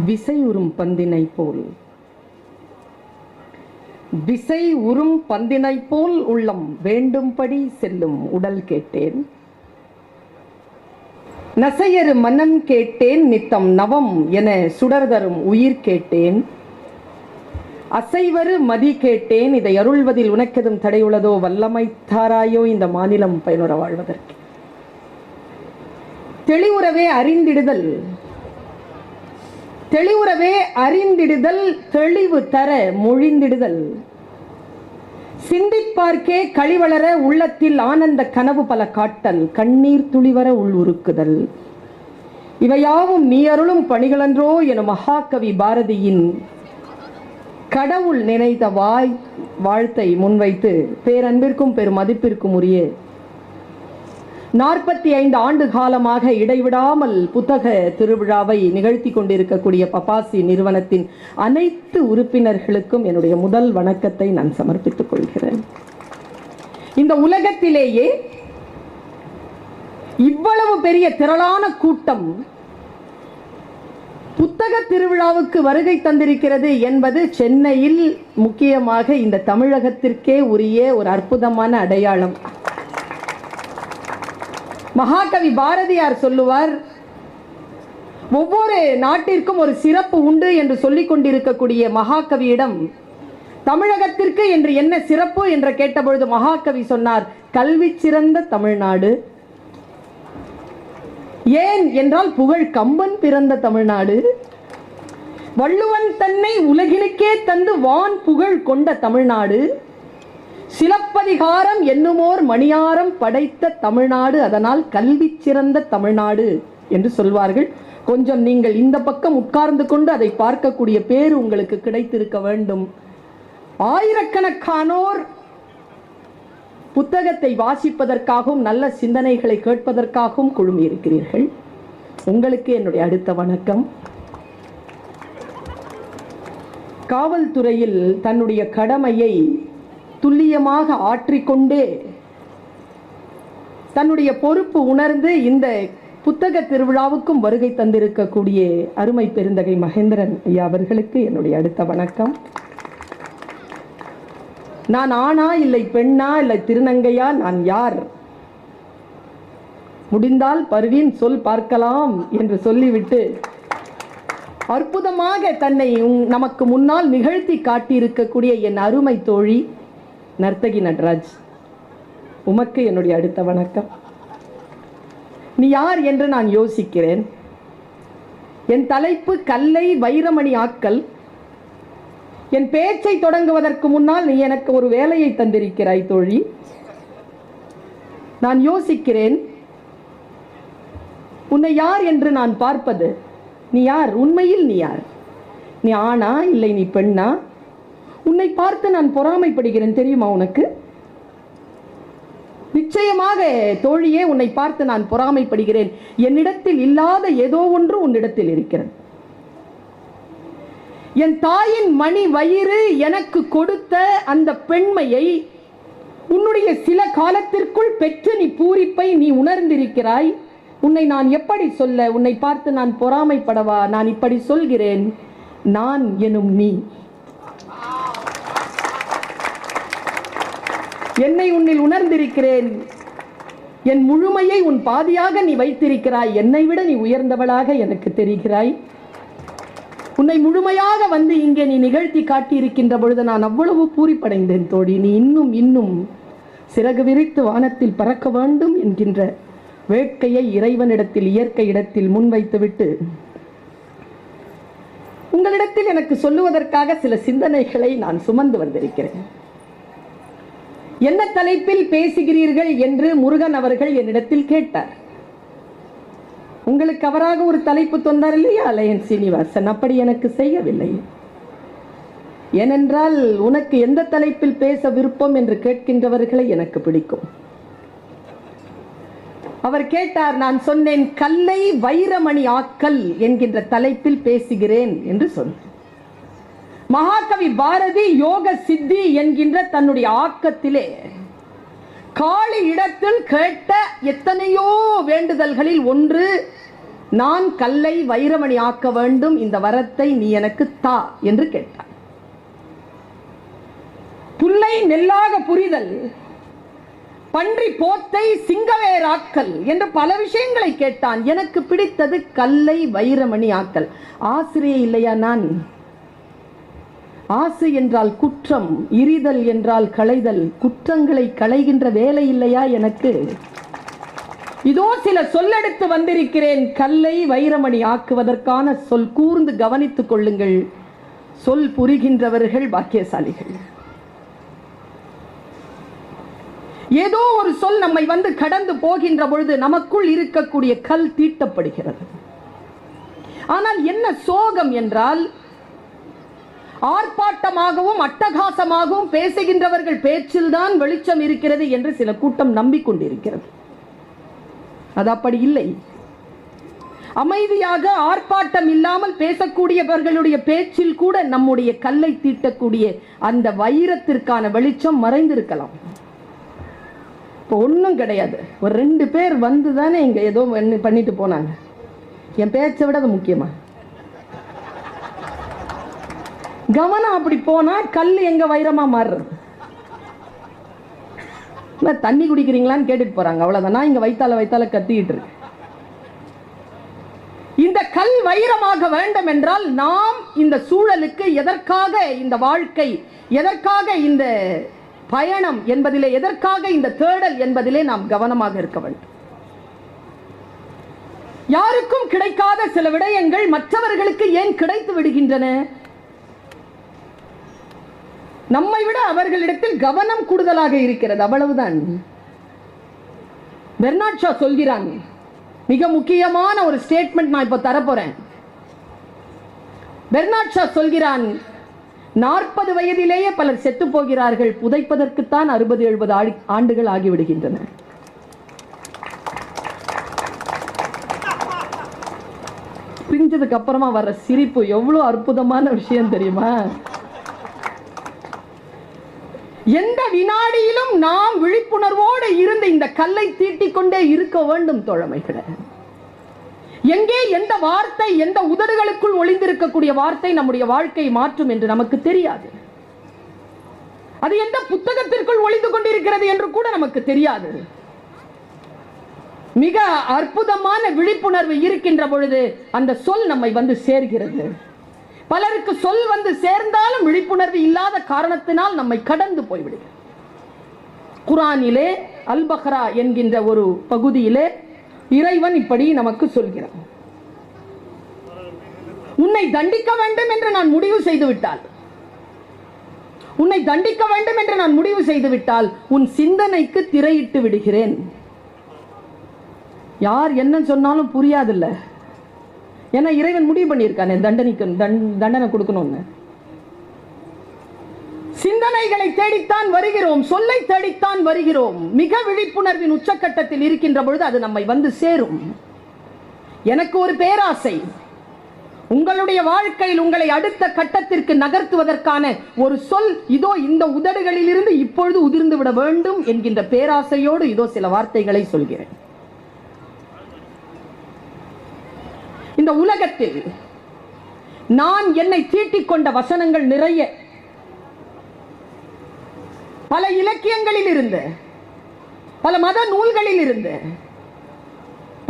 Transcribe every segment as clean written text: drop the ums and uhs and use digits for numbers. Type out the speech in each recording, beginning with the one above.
விசை உறும் பந்தினை போல் விசை உறும் பந்தினை போல் உள்ளம் வேண்டும்படி செல்லும் உடல் கேட்டேன். நசையரு மன்னன் கேட்டேன், நித்தம் நவம் என சுடர்தரும் உயிர் கேட்டேன். அசைவரு மதி கேட்டேன், இதை அருள்வதில் உனக்கெதும் தடையுள்ளதோ, வல்லமை தாராயோ இந்த மாநிலம் பயனுற வாழ்வதற்கு. தெளிவுறவே அறிந்திடுதல், தெளிவுறவே அறிந்திடுதல், தெளிவு தர மொழிந்திடுதல், சிந்திப்பார்க்கே கழிவளர உள்ளத்தில் ஆனந்த கனவு பல காட்டல், கண்ணீர் துளிவர உள் உருக்குதல், இவையாவும் நீ அருளும் பணிகளன்றோ எனும் மகாகவி பாரதியின் கடவுள் நினைத்த வாழ்த்தை முன்வைத்து பேரன்பிற்கும் பெரும் மதிப்பிற்கும் உரிய 45 ஆண்டு காலமாக இடைவிடாமல் புத்தக திருவிழாவை நிகழ்த்தி கொண்டிருக்கக்கூடிய பபாசி நிறுவனத்தின் அனைத்து உறுப்பினர்களுக்கும் என்னுடைய முதல் வணக்கத்தை நான் சமர்ப்பித்துக் கொள்கிறேன். இந்த உலகத்திலேயே இவ்வளவு பெரிய திரளான கூட்டம் புத்தக திருவிழாவுக்கு வருகை தந்திருக்கிறது என்பது சென்னையில் முக்கியமாக இந்த தமிழகத்திற்கே உரிய ஒரு அற்புதமான அடையாளம். மகாகவி பாரதியார் சொல்லுவார், ஒவ்வொரு நாட்டிற்கும் ஒரு சிறப்பு உண்டு என்று சொல்லிக் கொண்டிருக்கக்கூடிய மகாகவியிடம் தமிழகத்திற்கு என்று என்ன சிறப்பு என்று கேட்டபொழுது மகாகவி சொன்னார், கல்வி சிறந்த தமிழ்நாடு. ஏன் என்றால் புகழ் கம்பன் பிறந்த தமிழ்நாடு, வள்ளுவன் தன்னை உலகினுக்கே தந்து வான் புகழ் கொண்ட தமிழ்நாடு, சிலப்பதிகாரம் என்னுமோர் மணியாரம் படைத்த தமிழ்நாடு, அதனால் கல்வி சிறந்த தமிழ்நாடு என்று சொல்வார்கள். கொஞ்சம் நீங்கள் இந்த பக்கம் உட்கார்ந்து கொண்டு அதை பார்க்கக்கூடிய பேரு உங்களுக்கு கிடைத்திருக்க வேண்டும். ஆயிரக்கணக்கானோர் புத்தகத்தை வாசிப்பதற்காகவும் நல்ல சிந்தனைகளை கேட்பதற்காகவும் குழுமி இருக்கிறீர்கள். உங்களுக்கு என்னுடைய அடுத்த வணக்கம். காவல்துறையில் தன்னுடைய கடமையை துல்லியமாக ஆற்றிக்கொண்டே தன்னுடைய பொறுப்பு உணர்ந்து இந்த புத்தக திருவிழாவுக்கும் வருகை தந்திருக்கக்கூடிய அருமை பெருந்தகை மகேந்திரன் ஐயா அவர்களுக்கு என்னுடைய அடுத்த வணக்கம். நான் ஆணா இல்லை பெண்ணா இல்லை திருநங்கையா, நான் யார்? முடிந்தால் பர்வீன் சொல் பார்க்கலாம் என்று சொல்லிவிட்டு அற்புதமாக தன்னை நமக்கு முன்னால் நிகழ்த்தி காட்டியிருக்கக்கூடிய என் அருமை தோழி நர்த்தகி நட்ராஜ், உமக்கு என்னுடைய அடுத்த வணக்கம். நீ யார் என்று நான் யோசிக்கிறேன். என் தலைப்பு கல்லை வைரமணி ஆக்கல். என் பேச்சை தொடங்குவதற்கு முன்னால் நீ எனக்கு ஒரு வேலையை தந்திருக்கிறாய் தோழி. நான் யோசிக்கிறேன், உன்னை யார் என்று நான் பார்ப்பது. நீ யார்? உண்மையில் நீ யார்? நீ ஆணா இல்லை நீ பெண்ணா? உன்னை பார்த்து நான் பொறாமைப்படுகிறேன், தெரியுமா உனக்கு? நிச்சயமாக தோழியே, உன்னை பார்த்து நான் பொறாமைப்படுகிறேன். என்னிடத்தில் இல்லாத ஏதோ ஒன்று உன்னிடத்தில் இருக்கிறது. என் தாயின் மணி வயிறு எனக்கு கொடுத்த அந்த பெண்மையை உன்னுடைய சில காலத்திற்குள் பெற்று நீ பூரிப்பை நீ உணர்ந்திருக்கிறாய். உன்னை நான் எப்படி சொல்ல? உன்னை பார்த்து நான் பொறாமைப்படவா? நான் இப்படி சொல்கிறேன், நான் எனும் நீ. என்னை உன்னில் உணர்ந்திருக்கிறேன். என் முழுமையை உன் பாதியாக நீ வைத்திருக்கிறாய். என்னை விட நீ உயர்ந்தவளாக எனக்கு தெரிகிறாய். உன்னை முழுமையாக வந்து இங்கே நீ நிகழ்த்தி காட்டியிருக்கின்ற பொழுது நான் அவ்வளவு பூரிப்படைந்தேன் தோழி. நீ இன்னும் இன்னும் சிறகு விரித்து வானத்தில் பறக்க வேண்டும் என்கின்ற வேட்கையை இறைவனிடத்தில் இயற்கை இடத்தில் முன்வைத்துவிட்டு உங்களிடத்தில் எனக்கு சொல்லுவதற்காக சில சிந்தனைகளை நான் சுமந்து வந்திருக்கிறேன். என்ன தலைப்பில் பேசுகிறீர்கள் என்று முருகன் அவர்கள் என்னிடத்தில் கேட்டார். உங்களுக்கு அவராக ஒரு தலைப்பு தந்தார் இல்லையா அலையன் சீனிவாசன்? அப்படி எனக்கு செய்யவில்லை. ஏனென்றால் உனக்கு எந்த தலைப்பில் பேச விருப்பம் என்று கேட்கின்றவர்களை எனக்கு பிடிக்கும். அவர் கேட்டார். நான் சொன்னேன், கல்லை வைரமணி ஆக்கல் என்கின்ற தலைப்பில் பேசுகிறேன் என்று சொன்னேன். மகாகவி பாரதி யோக சித்தி என்கின்ற தன்னுடைய ஆக்கத்திலே காளி இடத்தில் கேட்ட எத்தனையோ வேண்டுதல்களில் ஒன்று நான் கல்லை வைரமணி ஆக்க வேண்டும், இந்த வரத்தை நீ எனக்கு தா என்று கேட்டான். புல்லை நெல்லாக புரிதல், பன்றி போத்தை சிங்கவேராக்கல் என்று பல விஷயங்களை கேட்டான். எனக்கு பிடித்தது கல்லை வைரமணி ஆக்கல். ஆசிரியை இல்லையா நான்? ஆசை என்றால் குற்றம், இரிதல் என்றால் களைதல், குற்றங்களை களைகின்ற வேலை இல்லையா எனக்கு? இதோ சில சொல்லெடுத்து வந்திருக்கிறேன், கல்லை வைரமணி ஆக்குவதற்கான சொல். கூர்ந்து கவனித்துக் கொள்ளுங்கள், சொல் புரிகின்றவர்கள் பாக்கியசாலிகள். ஏதோ ஒரு சொல் நம்மை வந்து கடந்து போகின்ற பொழுது நமக்குள் இருக்கக்கூடிய கல் தீட்டப்படுகிறது. ஆனால் என்ன சோகம் என்றால், ஆர்ப்பாட்டமாகவும் அட்டகாசமாகவும் பேசுகின்றவர்கள் பேச்சில்தான் வெளிச்சம் இருக்கிறது என்று சில கூட்டம் நம்பிக்கொண்டிருக்கிறது. அது அப்படி இல்லை. அமைதியாக ஆர்ப்பாட்டம் இல்லாமல் பேசக்கூடியவர்களுடைய பேச்சில் கூட நம்முடைய கல்லை தீட்டக்கூடிய அந்த வைரத்திற்கான வெளிச்சம் மறைந்திருக்கலாம். இப்போ ஒன்றும் கிடையாது, ஒரு 2 பேர் வந்து தானே இங்கே ஏதோ பண்ணிட்டு போனாங்க. என் பேச்சை விட அது முக்கியமா? கவனம் அப்படி போனா கல் எங்க வைரமா மாறுறது? தண்ணி குடிக்கிறீங்களான்னு கேட்டுட்டு போறாங்க, அவ்வளவுதான். நான் இங்க வைத்தால கத்திக்கிட்டு இருக்கு. இந்த கல் வைரமாக வேண்டும் என்றால் நாம் இந்த சூழலுக்கு எதற்காக இந்த வாழ்க்கை, எதற்காக இந்த பயணம் என்பதிலே, எதற்காக இந்த தேடல் என்பதிலே நாம் கவனமாக இருக்க வேண்டும். யாருக்கும் கிடைக்காத சில விடயங்கள் மற்றவர்களுக்கு ஏன் கிடைத்து விடுகின்றன? நம்மை விட அவர்களிடத்தில் கவனம் கூடுதலாக இருக்கிறது, அவ்வளவுதான். பெர்னார்ட் ஷா சொல்கிறான், மிக முக்கியமான ஒரு ஸ்டேட்மெண்ட் நான் இப்ப தரப்போறேன். பெர்னார்ட் ஷா சொல்கிறான், 40 வயதிலேயே பலர் செத்து போகிறார்கள், புதைப்பதற்குத்தான் 60-70 ஆண்டுகள் ஆகிவிடுகின்றன. பிரிஞ்சதுக்கு அப்புறமா வர்ற சிரிப்பு எவ்வளவு அற்புதமான விஷயம் தெரியுமா? எந்த வினாடியிலும் நாம் விழிப்புணர்வோடு இருந்து இந்த கல்லை தீட்டிக் கொண்டே இருக்க வேண்டும் தோழமைகளே. எங்கே எந்த வார்த்தை, எந்த உதடுகளுக்குள் ஒளிந்திருக்கக்கூடிய வார்த்தை நம்முடைய வாழ்க்கையை மாற்றும் என்று நமக்கு தெரியாது. அது எந்த புத்தகத்திற்குள் ஒளிந்து கொண்டிருக்கிறது என்று கூட நமக்கு தெரியாது. மிக அற்புதமான விழிப்புணர்வு இருக்கின்ற பொழுது அந்த சொல் நம்மை வந்து சேர்கிறது. பலருக்கு சொல் வந்து சேர்ந்தாலும் விழிப்புணர்வு இல்லாத காரணத்தினால் நம்மை கடந்து போய்விடுகிறது. குர்ஆனிலே அல் பக்ரா என்கின்ற ஒரு பகுதியிலே இறைவன் இப்படி நமக்கு சொல்கிறான், உன்னை தண்டிக்க வேண்டும் என்று நான் முடிவு செய்து விட்டால், உன்னை தண்டிக்க வேண்டும் என்று நான் முடிவு செய்து விட்டால் உன் சிந்தனைக்கு திரையிட்டு விடுகிறேன். யார் என்ன சொன்னாலும் புரியாதில்ல, ஏன்னா இறைவன் முடிவு பண்ணியிருக்கானே தண்டனை கொடுக்கணும்னு. சிந்தனைகளை தேடித்தான் வருகிறோம், சொல்லை தேடித்தான் வருகிறோம். மிக விழிப்புணர்வின் உச்சக்கட்டத்தில் இருக்கின்ற பொழுது அது நம்மை வந்து சேரும். எனக்கு ஒரு பேராசை, உங்களுடைய வாழ்க்கையில் உங்களை அடுத்த கட்டத்திற்கு நகர்த்துவதற்கான ஒரு சொல் இதோ இந்த உதடுகளில் இருந்து இப்பொழுது உதிர்ந்து விட வேண்டும் என்கின்ற பேராசையோடு இதோ சில வார்த்தைகளை சொல்கிறேன். இந்த உலகத்தில் நான் என்னை தீட்டிக் கொண்ட வசனங்கள் நிறைய, பல இலக்கியங்களில் இருந்து, பல மத நூல்களில் இருந்து,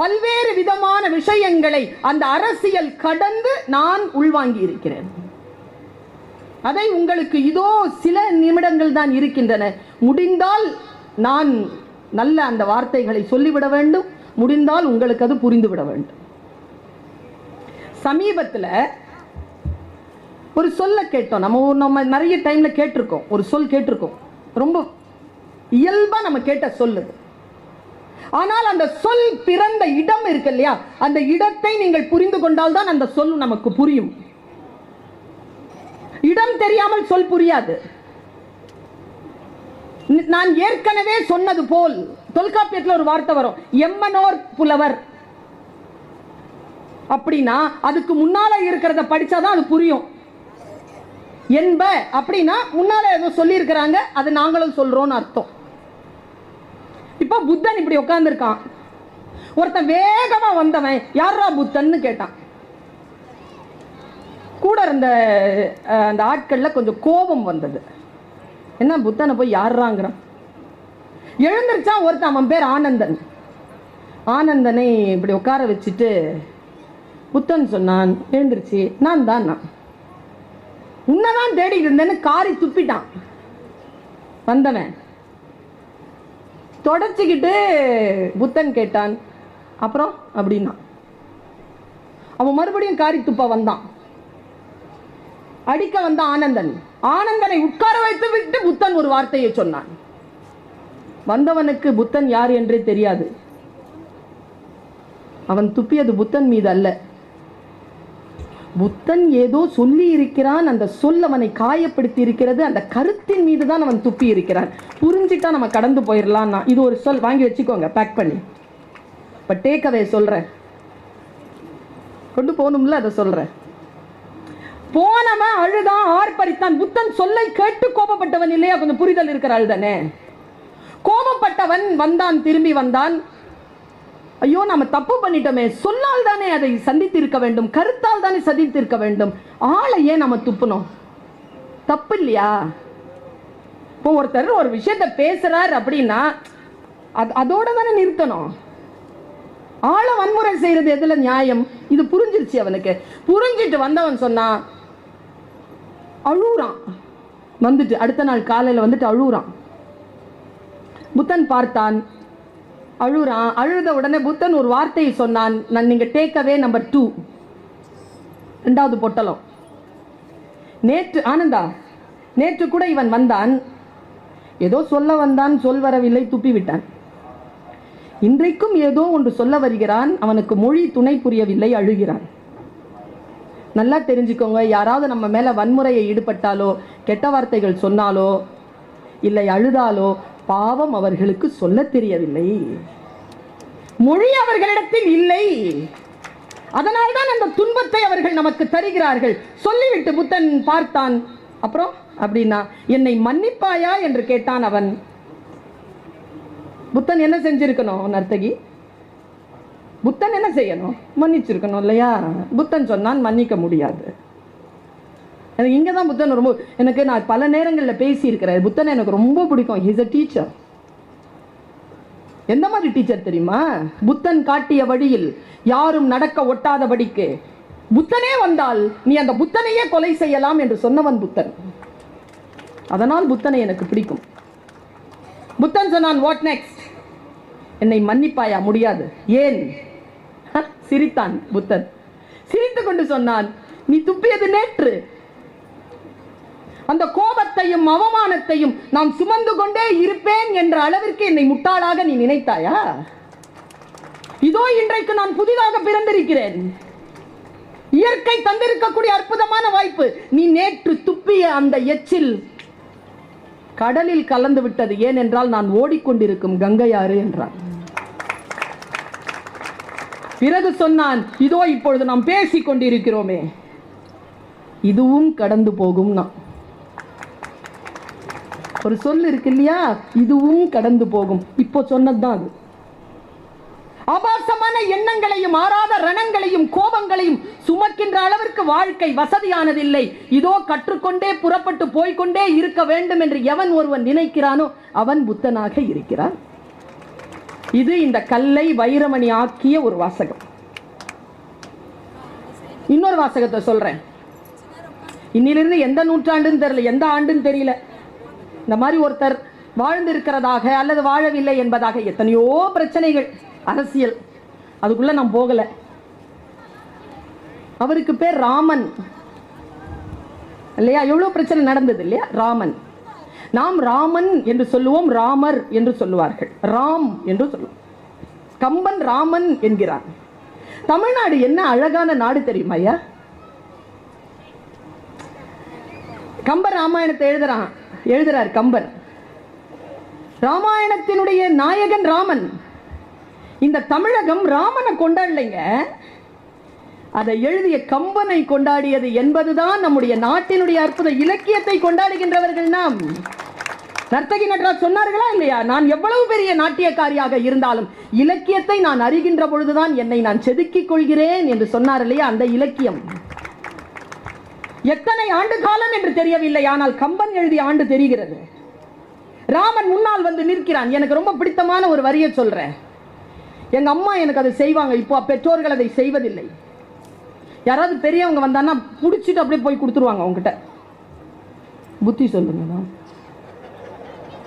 பல்வேறு விதமான விஷயங்களை அந்த அரசியல் கடந்து நான் உள்வாங்கி இருக்கிறேன். அதை உங்களுக்கு இதோ சில நிமிடங்கள் தான் இருக்கின்றன. முடிந்தால் நான் நல்ல அந்த வார்த்தைகளை சொல்லிவிட வேண்டும், முடிந்தால் உங்களுக்கு அது புரிந்துவிட வேண்டும். சமீபத்தில் ஒரு சொல்ல கேட்டோம், நம்ம நிறைய டைம்ல கேட்டிருக்கோம், ஒரு சொல் கேட்டிருக்கோம், ரொம்ப இயல்பா நம்ம கேட்ட சொல்லு. ஆனால் அந்த சொல் பிறந்த இடம் இருக்கு இல்லையா, அந்த இடத்தை நீங்கள் புரிந்து கொண்டால் தான் அந்த சொல் நமக்கு புரியும். இடம் தெரியாமல் சொல் புரியாது. நான் ஏற்கனவே சொன்னது போல் தொல்காப்பியத்தில் ஒரு வார்த்தை வரும், எம்மனோர் புலவர். அப்படின்னா அதுக்கு முன்னால இருக்கிறத படிச்சாதான் அது புரியும். என்ப அப்படின்னா முன்னால ஏதோ சொல்லி இருக்கிறாங்க, அது நாங்களும் சொல்றோம்னு அர்த்தம். இப்ப புத்தன் இப்படி உட்கார்ந்து இருக்கான், ஒருத்தன் வேகமா வந்தவன் யாரா புத்தன்னு கேட்டான். கூட இருந்த அந்த ஆட்கள்ல கொஞ்சம் கோபம் வந்தது. என்ன புத்தனை போய் யாராங்கிறான்? எழுந்திருச்சான் ஒருத்தன், அவன் பேர் ஆனந்தன். ஆனந்தனை இப்படி உட்கார வச்சுட்டு புத்தன் சொன்னான், எழுந்திருச்சு, நான் தான், நான் உன்னதான் தேடிட்டு இருந்தேன்னு காரி துப்பிட்டான் வந்தவன். தொடச்சிக்கிட்டு புத்தன் கேட்டான், அப்புறம் அப்படின்னா. அவன் மறுபடியும் காரி துப்ப வந்தான். அடிக்க வந்த ஆனந்தன், ஆனந்தனை உட்கார வைத்து விட்டு புத்தன் ஒரு வார்த்தையை சொன்னான். வந்தவனுக்கு புத்தன் யார் என்றே தெரியாது. அவன் துப்பியது புத்தன் மீது அல்ல, புத்தன் ஏதோ சொல்லி இருக்கிறான், அந்த சொல் அவனை காயப்படுத்தி இருக்கிறது, அந்த கருத்தின் மீது தான் அவன் துப்பி இருக்கிறான். புரிஞ்சிட்டா நம்ம கடந்து போயிடலாம். இது ஒரு சொல், வாங்கி வச்சுக்கோங்க பேக் பண்ணி. இப்ப டேக்-அவே சொல்றேன், கொண்டு போகணும்ல, அதை சொல்றேன். போனவன் அழுதான், ஆர்ப்பரித்தான். புத்தன் சொல்லை கேட்டு கோபப்பட்டவன் இல்லையா? கொஞ்சம் புரிதல் இருக்கிற அழுதானே. கோபப்பட்டவன் வந்தான், திரும்பி வந்தான். ஐயோ நம்ம தப்பு பண்ணிட்டோமே, சொல்லால் தானே அதை சந்தித்து இருக்க வேண்டும், கருத்தால் தானே சந்தித்து இருக்க வேண்டும், ஆளை ஏன் நம்ம துப்பணும்? தப்பு இல்லையா? இப்போ ஒருத்தர் ஒரு விஷயத்தை பேசுறார் அப்படின்னா அதோட தானே நிறுத்தணும். ஆளை வன்முறை செய்யறது எதுல நியாயம்? இது புரிஞ்சிருச்சு அவனுக்கு. புரிஞ்சிட்டு வந்தவன் சொன்னான், அழுறான். வந்துட்டு அடுத்த நாள் காலையில் வந்துட்டு அழுறான். புத்தன் பார்த்தான், அழுறான். அழுத உடனே புத்தன் ஒரு வார்த்தையை சொன்னான், நான் நீங்க டேக்-அவே நம்பர் 2, ரெண்டாவது பொட்டலம். நேற்று ஆனந்தா, நேற்று கூட இவன் வந்தான், ஏதோ சொல்ல வந்தான், சொல் வரவில்லை, துப்பி விட்டான். இன்றைக்கும் ஏதோ ஒன்று சொல்ல வருகிறான், அவனுக்கு மொழி துணை புரியவில்லை, அழுகிறான். நல்லா தெரிஞ்சுக்கோங்க, யாராவது நம்ம மேல வன்முறையை ஈடுபட்டாலோ, கெட்ட வார்த்தைகள் சொன்னாலோ, இல்லை அழுதாலோ, பாவம் அவர்களுக்கு சொல்ல தெரியவில்லை, மொழி அவர்களிடத்தில் இல்லை. அதனால்தான் அந்த துன்பத்தை அவர்கள் நமக்கு தருகிறார்கள். சொல்லிவிட்டு புத்தன் பார்த்தான். அப்புறம் அப்படின்னா, என்னை மன்னிப்பாயா என்று கேட்டான் அவன். புத்தன் என்ன செஞ்சிருக்கணும் நர்த்தகி? புத்தன் என்ன செய்யணும்? மன்னிச்சிருக்கணும் இல்லையா? புத்தன் சொன்னான், மன்னிக்க முடியாது. எனக்கு இங்கே தான் புத்தன் ரொம்ப, எனக்கு நான் பல நேரங்களில் பேசி இருக்கிறேன். புத்தன் எனக்கு ரொம்ப பிடிக்கும். He's a teacher. எந்த மாதிரி டீச்சர் தெரியுமா? புத்தன் காட்டிய வழியில் யாரும் நடக்க ஒட்டாதபடிக்கு புத்தனே வந்தால் நீ அந்த புத்தனையே கொலை செய்யலாம் என்று சொன்னவன் புத்தன். அதனால் புத்தனை எனக்கு பிடிக்கும். புத்தன் சொன்னான், வாட் நெக்ஸ்ட்? என்னை மன்னிப்பாயா? முடியாது. ஏன்? சிரித்தான் புத்தன். சிரித்து கொண்டு சொன்னான், நீ துப்பியது நேற்று. அந்த கோபத்தையும் அவமானத்தையும் நான் சுமந்து கொண்டே இருப்பேன் என்ற அளவிற்கு என்னை முட்டாளாக நீ நினைத்தாயா? இதோ இன்றைக்கு நான் புதிதாக பிறந்திருக்கிறேன். இயற்கை தந்திருக்கக்கூடிய அற்புதமான வாய்ப்பு. நீ நேற்று துப்பிய அந்த எச்சில் கடலில் கலந்து விட்டது. ஏனென்றால் நான் ஓடிக்கொண்டிருக்கும் கங்கையாறு என்றான். பிறகு சொன்னான், இதோ இப்பொழுது நாம் பேசிக் கொண்டிருக்கிறோமே, இதுவும் கடந்து போகும். ஒரு சொல் இருக்கு இல்லையா, இதுவும் கடந்து போகும். இப்போ சொன்னதுதான் அது. ஆபாசமான எண்ணங்களையும் ஆறாத ரணங்களையும் கோபங்களையும் சுமக்கின்ற அளவிற்கு வாழ்க்கை வசதியானதில்லை. இதோ கற்றுக்கொண்டே புறப்பட்டு போய்கொண்டே இருக்க வேண்டும் என்று எவன் ஒருவன் நினைக்கிறானோ அவன் புத்தனாக இருக்கிறான். இது இந்த கல்லை வைரமணி ஆக்கிய ஒரு வாசகம். இன்னொரு வாசகத்தை சொல்றேன். இன்னிலிருந்து எந்த நூற்றாண்டுன்னு தெரியல, எந்த ஆண்டுன்னு தெரியல, இந்த மாதிரி ஒருத்தர் வாழ்ந்திருக்கிறதாக அல்லது வாழவில்லை என்பதாக எத்தனையோ பிரச்சனைகள், அரசியல், அதுக்குள்ள நான் போகல. அவருக்கு பேர் ராமன் இல்லையா? எவ்வளவு பிரச்சனை நடந்தது இல்லையா? ராமன். நாம் ராமன் என்று சொல்லுவோம், ராமர் என்று சொல்லுவார்கள், ராம் என்று சொல்லுவோம். கம்பன் ராமன் என்கிறார். தமிழ்நாடு என்ன அழகான நாடு தெரியுமா ஐயா? கம்பர் ராமாயணத்தை எழுதுறார் கம்பர். ராமாயணத்தினுடைய நாயகன் ராமன். இந்த தமிழகம் ராமனை கொண்டாடலைங்க, அதை எழுதிய கம்பனை கொண்டாடியது என்பதுதான் நம்முடைய நாட்டினுடைய அற்புத இலக்கியத்தை கொண்டாடுகின்றவர்கள் நாம். நர்த்தகி நடராஜ் சொன்னார்களா இல்லையா? நான் எவ்வளவு பெரிய நாட்டியக்காரியாக இருந்தாலும் இலக்கியத்தை நான் அறிகின்ற பொழுதுதான் என்னை நான் செதுக்கிக் கொள்கிறேன் என்று சொன்னார் இல்லையா? அந்த இலக்கியம் எத்தனை ஆண்டு காலம் என்று தெரியவில்லை, ஆனால் கம்பன் எழுதிய ஆண்டு தெரிகிறது. ராமன் முன்னால் வந்து நிற்கிறான். எனக்கு ரொம்ப பிடித்தமான ஒரு வரியை சொல்றேன். எங்க அம்மா எனக்கு அதை செய்வாங்க, இப்போ பெற்றோர்கள் அதை செய்வதில்லை. யாராவது பெரியவங்க வந்தான்னா பிடிச்சிட்டு அப்படியே போய் கொடுத்துருவாங்க. அவங்ககிட்ட புத்தி சொல்லுங்க,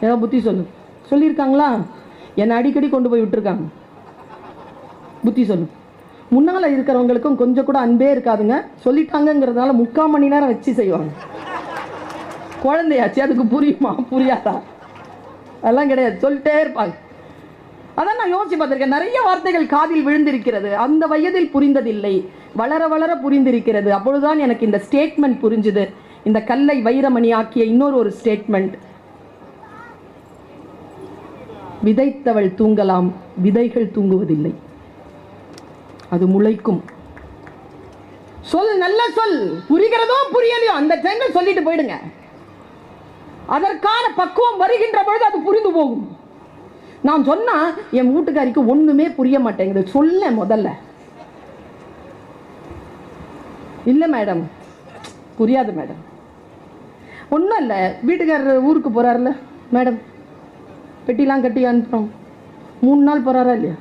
ஏதோ புத்தி சொல்லு சொல்லியிருக்காங்களா? என்னை அடிக்கடி கொண்டு போய் விட்டுருக்காங்க. புத்தி சொல்லு. முன்னால் இருக்கிறவங்களுக்கும் கொஞ்சம் கூட அன்பே இருக்காதுங்க. சொல்லிட்டாங்கிறதுனால 3/4 மணி நேரம் வச்சு செய்வாங்க. குழந்தையாச்சு, அதுக்கு புரியுமா புரியாதா? அதெல்லாம் கிடையாது, சொல்லிட்டே இருப்பாங்க. அதான் நான் யோசிச்சு பார்த்துருக்கேன். நிறைய வார்த்தைகள் காதில் விழுந்திருக்கிறது, அந்த வயதில் புரிந்ததில்லை, வளர வளர புரிந்திருக்கிறது. அப்பொழுதுதான் எனக்கு இந்த ஸ்டேட்மெண்ட் புரிஞ்சுது. இந்த கல்லை வைரமணி ஆக்கிய இன்னொரு ஒரு ஸ்டேட்மெண்ட். விதைத்தவள் தூங்கலாம், விதைகள் தூங்குவதில்லை, அது முளைக்கும். சொல், நல்ல சொல், புரிகிறதோ புரியலையோ அந்த டைம்ல சொல்லிட்டு போயிடுங்க. அதற்கான பக்குவம் வருகின்ற பொழுது அது புரிந்து போகும். நான் சொன்னா என் வீட்டுக்காரிக்கு ஒண்ணுமே புரிய மாட்டேங்குது, சொல்ல முதல்ல. இல்ல மேடம், புரியாது மேடம். ஒன்றும் இல்லை, வீட்டுக்காரர் ஊருக்கு போறாருல மேடம், பெட்டிலாம் கட்டி அனுப்புறோம். 3 நாள் போறாரா இல்லையா?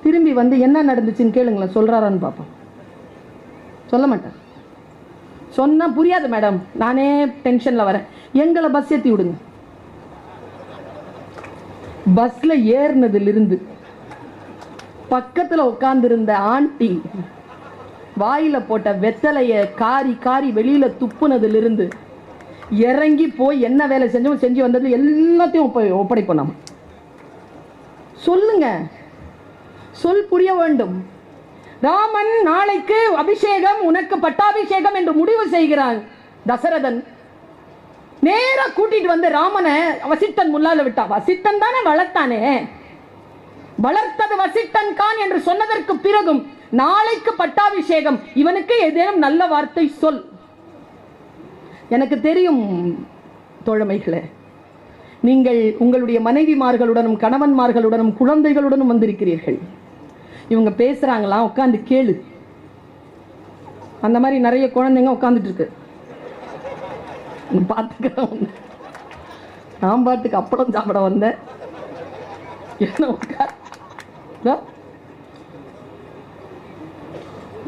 திரும்பி வந்து என்ன நடந்துச்சுன்னு கேளுங்களேன், சொல்றாரான்னு பார்ப்போம். சொல்ல மாட்டேன். சொன்னா புரியாது மேடம், நானே டென்ஷன்ல வரேன், எங்களை பஸ் ஏற்றி விடுங்க. பஸ்ல ஏறினதிலிருந்து பக்கத்துல உட்கார்ந்திருந்த ஆண்டி வாயில போட்ட வெத்தலைய காரி காரி வெளியில துப்புனதிலிருந்து இறங்கி போய் என்ன வேலை செஞ்சோம் செஞ்சு வந்தது எல்லாத்தையும் ஒப்படைப்போம். நாம சொல்லுங்க, சொல் புரிய வேண்டும். ராமன் நாளைக்கு அபிஷேகம், உனக்கு பட்டாபிஷேகம் என்று முடிவு செய்கிறான். தசரதன் நேர கூட்டிட்டு வந்து ராமனை வசிட்டன் முன்னால விட்டா. வசிட்டன் தானே வளர்த்தானே, வளர்த்தது வசிட்டன் கான் என்று சொன்னதற்கு பிறகும் நாளைக்கு பட்டாபிஷேகம், இவனுக்கு ஏதேனும் நல்ல வார்த்தை சொல். எனக்கு தெரியும் தோழமைகளே, நீங்கள் உங்களுடைய மனைவிமார்களுடனும் கணவன்மார்களுடனும் குழந்தைகளுடனும் வந்திருக்கிறீர்கள். இவங்க பேசுறாங்களா, உட்காந்து கேளு. அந்த மாதிரி நிறைய குழந்தைங்க உட்காந்துட்டு இருக்கு. பார்த்துக்கிறேன். நான் பாட்டுக்கு அப்பளம் சாப்பிட வந்தேன். என்ன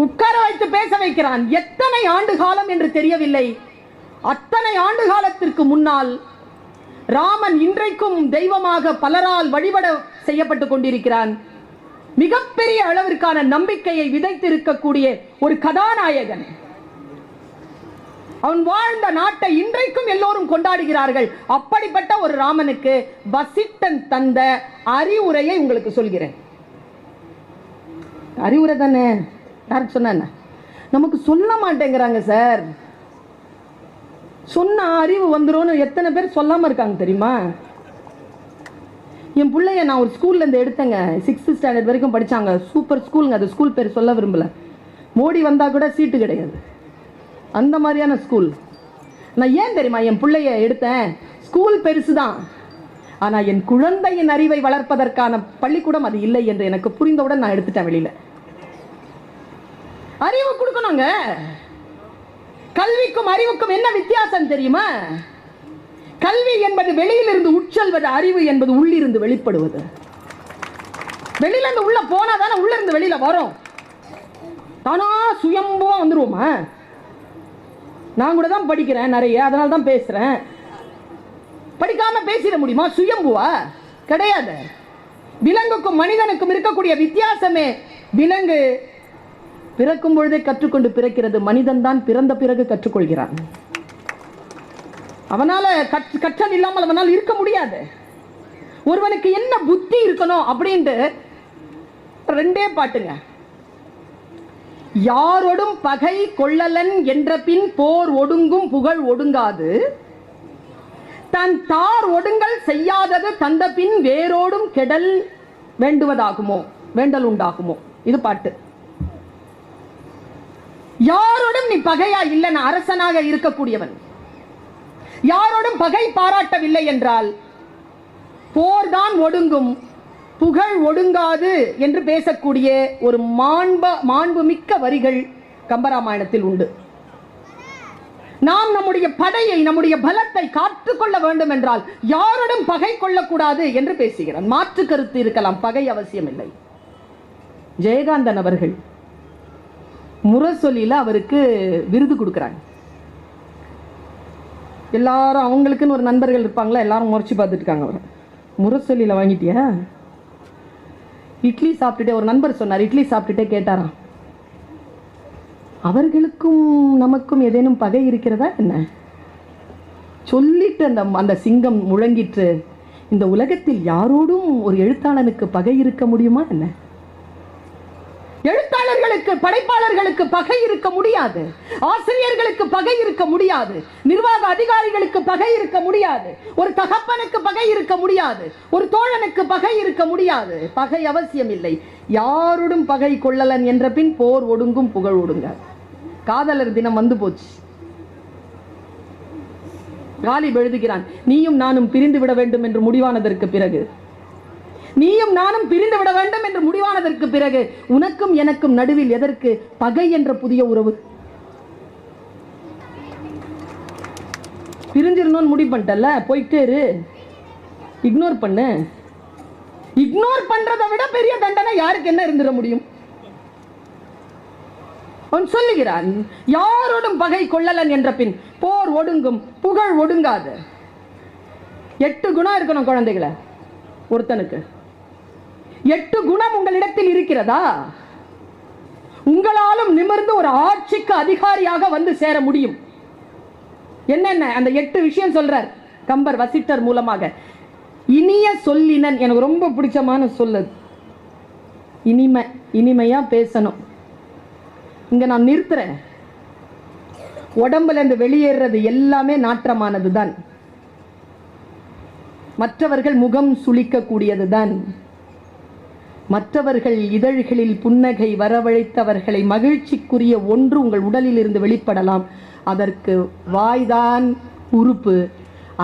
உட்கார வைத்து பேச வைக்கிறான். எத்தனை ஆண்டு காலம் என்று தெரியவில்லை. அத்தனை ஆண்டு காலத்திற்கு முன்னால் ராமன் இன்றைக்கும் தெய்வமாக பலரால் வழிபட செய்யப்பட்டு கொண்டிருக்கிறான். மிகப்பெரிய அளவிற்கான நம்பிக்கையை விதைத்திருக்கக்கூடிய ஒரு கதாநாயகன். அவன் வாழ்ந்த நாட்டை இன்றைக்கும் எல்லோரும் கொண்டாடுகிறார்கள். அப்படிப்பட்ட ஒரு ராமனுக்கு வசிட்டன் தந்த அறிவுரையை உங்களுக்கு சொல்கிறேன். அறிவுரை தானே, யாருக்கு சொன்ன? நமக்கு சொல்ல மாட்டேங்கிறாங்க சார். சொன்ன அறிவு வந்துடும். எத்தனை பேர் சொல்லாம இருக்காங்க தெரியுமா? என் பிள்ளைய நான் ஒரு ஸ்கூல்ல இருந்து எடுத்தேங்க. 6th ஸ்டாண்டர்ட் வரைக்கும் படிச்சாங்க. சூப்பர் ஸ்கூலுங்க. அது ஸ்கூல் பேர் சொல்ல விரும்பல. மோடி வந்தா கூட சீட்டு கிடையாது, அந்த மாதிரியான ஸ்கூல். நான் ஏன் தெரியுமா என் பிள்ளைய எடுத்தேன்? ஸ்கூல் பெருசுதான், ஆனா என் குழந்தையின் அறிவை வளர்ப்பதற்கான பள்ளிக்கூடம் அது இல்லை என்று எனக்கு புரிந்தவுடன் நான் எடுத்துட்டேன் வெளியில. அறிவு கொடுக்கணுங்க. கல்விக்கும் அறிவுக்கும் என்ன வித்தியாசம் தெரியுமா? கல்வி என்பது வெளியிலிருந்து உட்செல்வது, அறிவு என்பது உள்ளிருந்து வெளிப்படுவது. வெளியிலிருந்து உள்ள போனா தானே உள்ள இருந்து வெளியில வரும். தானா சுயம்புவா வந்துருவோமா? நான் கூட தான் படிக்கிறேன் நிறைய, அதனால தான் பேசுறேன். படிக்காம பேசிட முடியுமா? சுயம்புவா கிடையாது. விலங்குக்கும் மனிதனுக்கும் இருக்கக்கூடிய வித்தியாசமே, விலங்கு பிறக்கும் பொழுதே கற்றுக்கொண்டு பிறக்கிறது, மனிதன் தான் பிறந்த பிறகு கற்றுக்கொள்கிறான். அவனால கற்றல் இல்லாமல் அவனால் இருக்க முடியாது. ஒருவனுக்கு என்ன புத்தி இருக்கணும் அப்படின்ட்டு 2 பாட்டுங்க. யாரோடும் பகை கொள்ளலன் என்ற பின் போர் ஒடுங்கும் புகழ் ஒடுங்காது, தன் தார் ஒடுங்கல் செய்யாதது தந்த பின் வேரோடும் கெடல் வேண்டுவதாகுமோ வேண்டல் உண்டாகுமோ. இது பாட்டு. யாரோடும் நீ பகையா இல்லை, நான் அரசனாக இருக்கக்கூடியவன். யாரோடும் பகை பாராட்டவில்லை என்றால் போர்தான் ஒடுங்கும், புகழ் ஒடுங்காது என்று பேசக்கூடிய ஒரு மாண்புமிக்க வரிகள் கம்பராமாயணத்தில் உண்டு. நாம் நம்முடைய படையை, நம்முடைய பலத்தை காத்துக்கொள்ள வேண்டும் என்றால் யாரிடம் பகை கொள்ளக்கூடாது என்று பேசுகிறான். மாற்று கருத்து இருக்கலாம், பகை அவசியம் இல்லை. ஜெயகாந்தன் அவர்கள் முரசொலியில அவருக்கு விருது கொடுக்கிறாங்க. எல்லாரும் அவங்களுக்குன்னு ஒரு நண்பர்கள் இருப்பாங்களா, எல்லாரும் முறைச்சு பார்த்துட்டு இருக்காங்க. அவர் முரசொலியில வாங்கிட்டியா? இட்லி சாப்பிட்டுட்டே ஒரு நண்பர் சொன்னார், இட்லி சாப்பிட்டுட்டே கேட்டாராம், அவர்களுக்கும் நமக்கும் ஏதேனும் பகை இருக்கிறதா என்ன? சொல்லிட்டு அந்த சிங்கம் முழங்கிற்று, இந்த உலகத்தில் யாரோடும் ஒரு எழுத்தாளனுக்கு பகை இருக்க முடியுமா என்ன? எழுத்தாளர்களுக்கு, படைப்பாளர்களுக்கு பகை இருக்க முடியாது. ஆசிரியர்களுக்கு பகை இருக்க முடியாது. நிர்வாக அதிகாரிகளுக்கு பகை இருக்க முடியாது. ஒரு தகப்பனுக்கு பகை இருக்க முடியாது. ஒரு தோழனுக்கு பகை இருக்க முடியாது. பகை அவசியம் இல்லை. யாருடன் பகை கொள்ளலன் என்ற பின் போர் ஒடுங்கும், புகழ் ஒடுங்காது. காதலர் தினம் வந்து போச்சு. காலிப் எழுதுகிறான், நீயும் நானும் பிரிந்து விட வேண்டும் என்று முடிவானதற்கு பிறகு, நீயும் நானும் பிரிந்து விட வேண்டும் என்று முடிவானதற்கு பிறகு உனக்கும் எனக்கும் நடுவில் எதற்கு பகை என்ற புதிய உறவு? பிரிஞ்சிடணும்னு முடிவு பண்ணிட்டல, போயிட்டே இரு, இக்னோர் பண்ணு. இக்னோர் பண்றதை விட பெரிய தண்டனை யாருக்கு என்ன இருந்துட முடியும்? அவன் சொல்லுகிறான், யாரோடும் பகை கொள்ளலன் என்ற பின் போர் ஒடுங்கும், புகழ் ஒடுங்காது. 8 குணம் இருக்கணும் குழந்தைகளை ஒருத்தனுக்கு. 8 குணம் உங்களிடத்தில் இருக்கிறதா? உங்களாலும் நிமிர்ந்து ஒரு ஆட்சிக்கு அதிகாரியாக வந்து சேர முடியும். என்னென்ன அந்த 8 விஷயம் சொல்றார் கம்பர் வசிட்டர் மூலமாக. இனிய சொல்லினன், எனக்கு ரொம்ப பிடிச்சமான சொல்லு. இனிமையா பேசணும். இங்க நான் நிறுத்துறேன். உடம்புல இருந்து வெளியேறது எல்லாமே நாற்றமானது தான். மற்றவர்கள் முகம் சுளிக்க கூடியதுதான். மற்றவர்கள் இதழ்களில் புன்னகை வரவழைத்தவர்களை மகிழ்ச்சிக்குரிய ஒன்று உங்கள் உடலில் இருந்து வெளிப்படலாம். அதற்கு வாய்தான் உறுப்பு.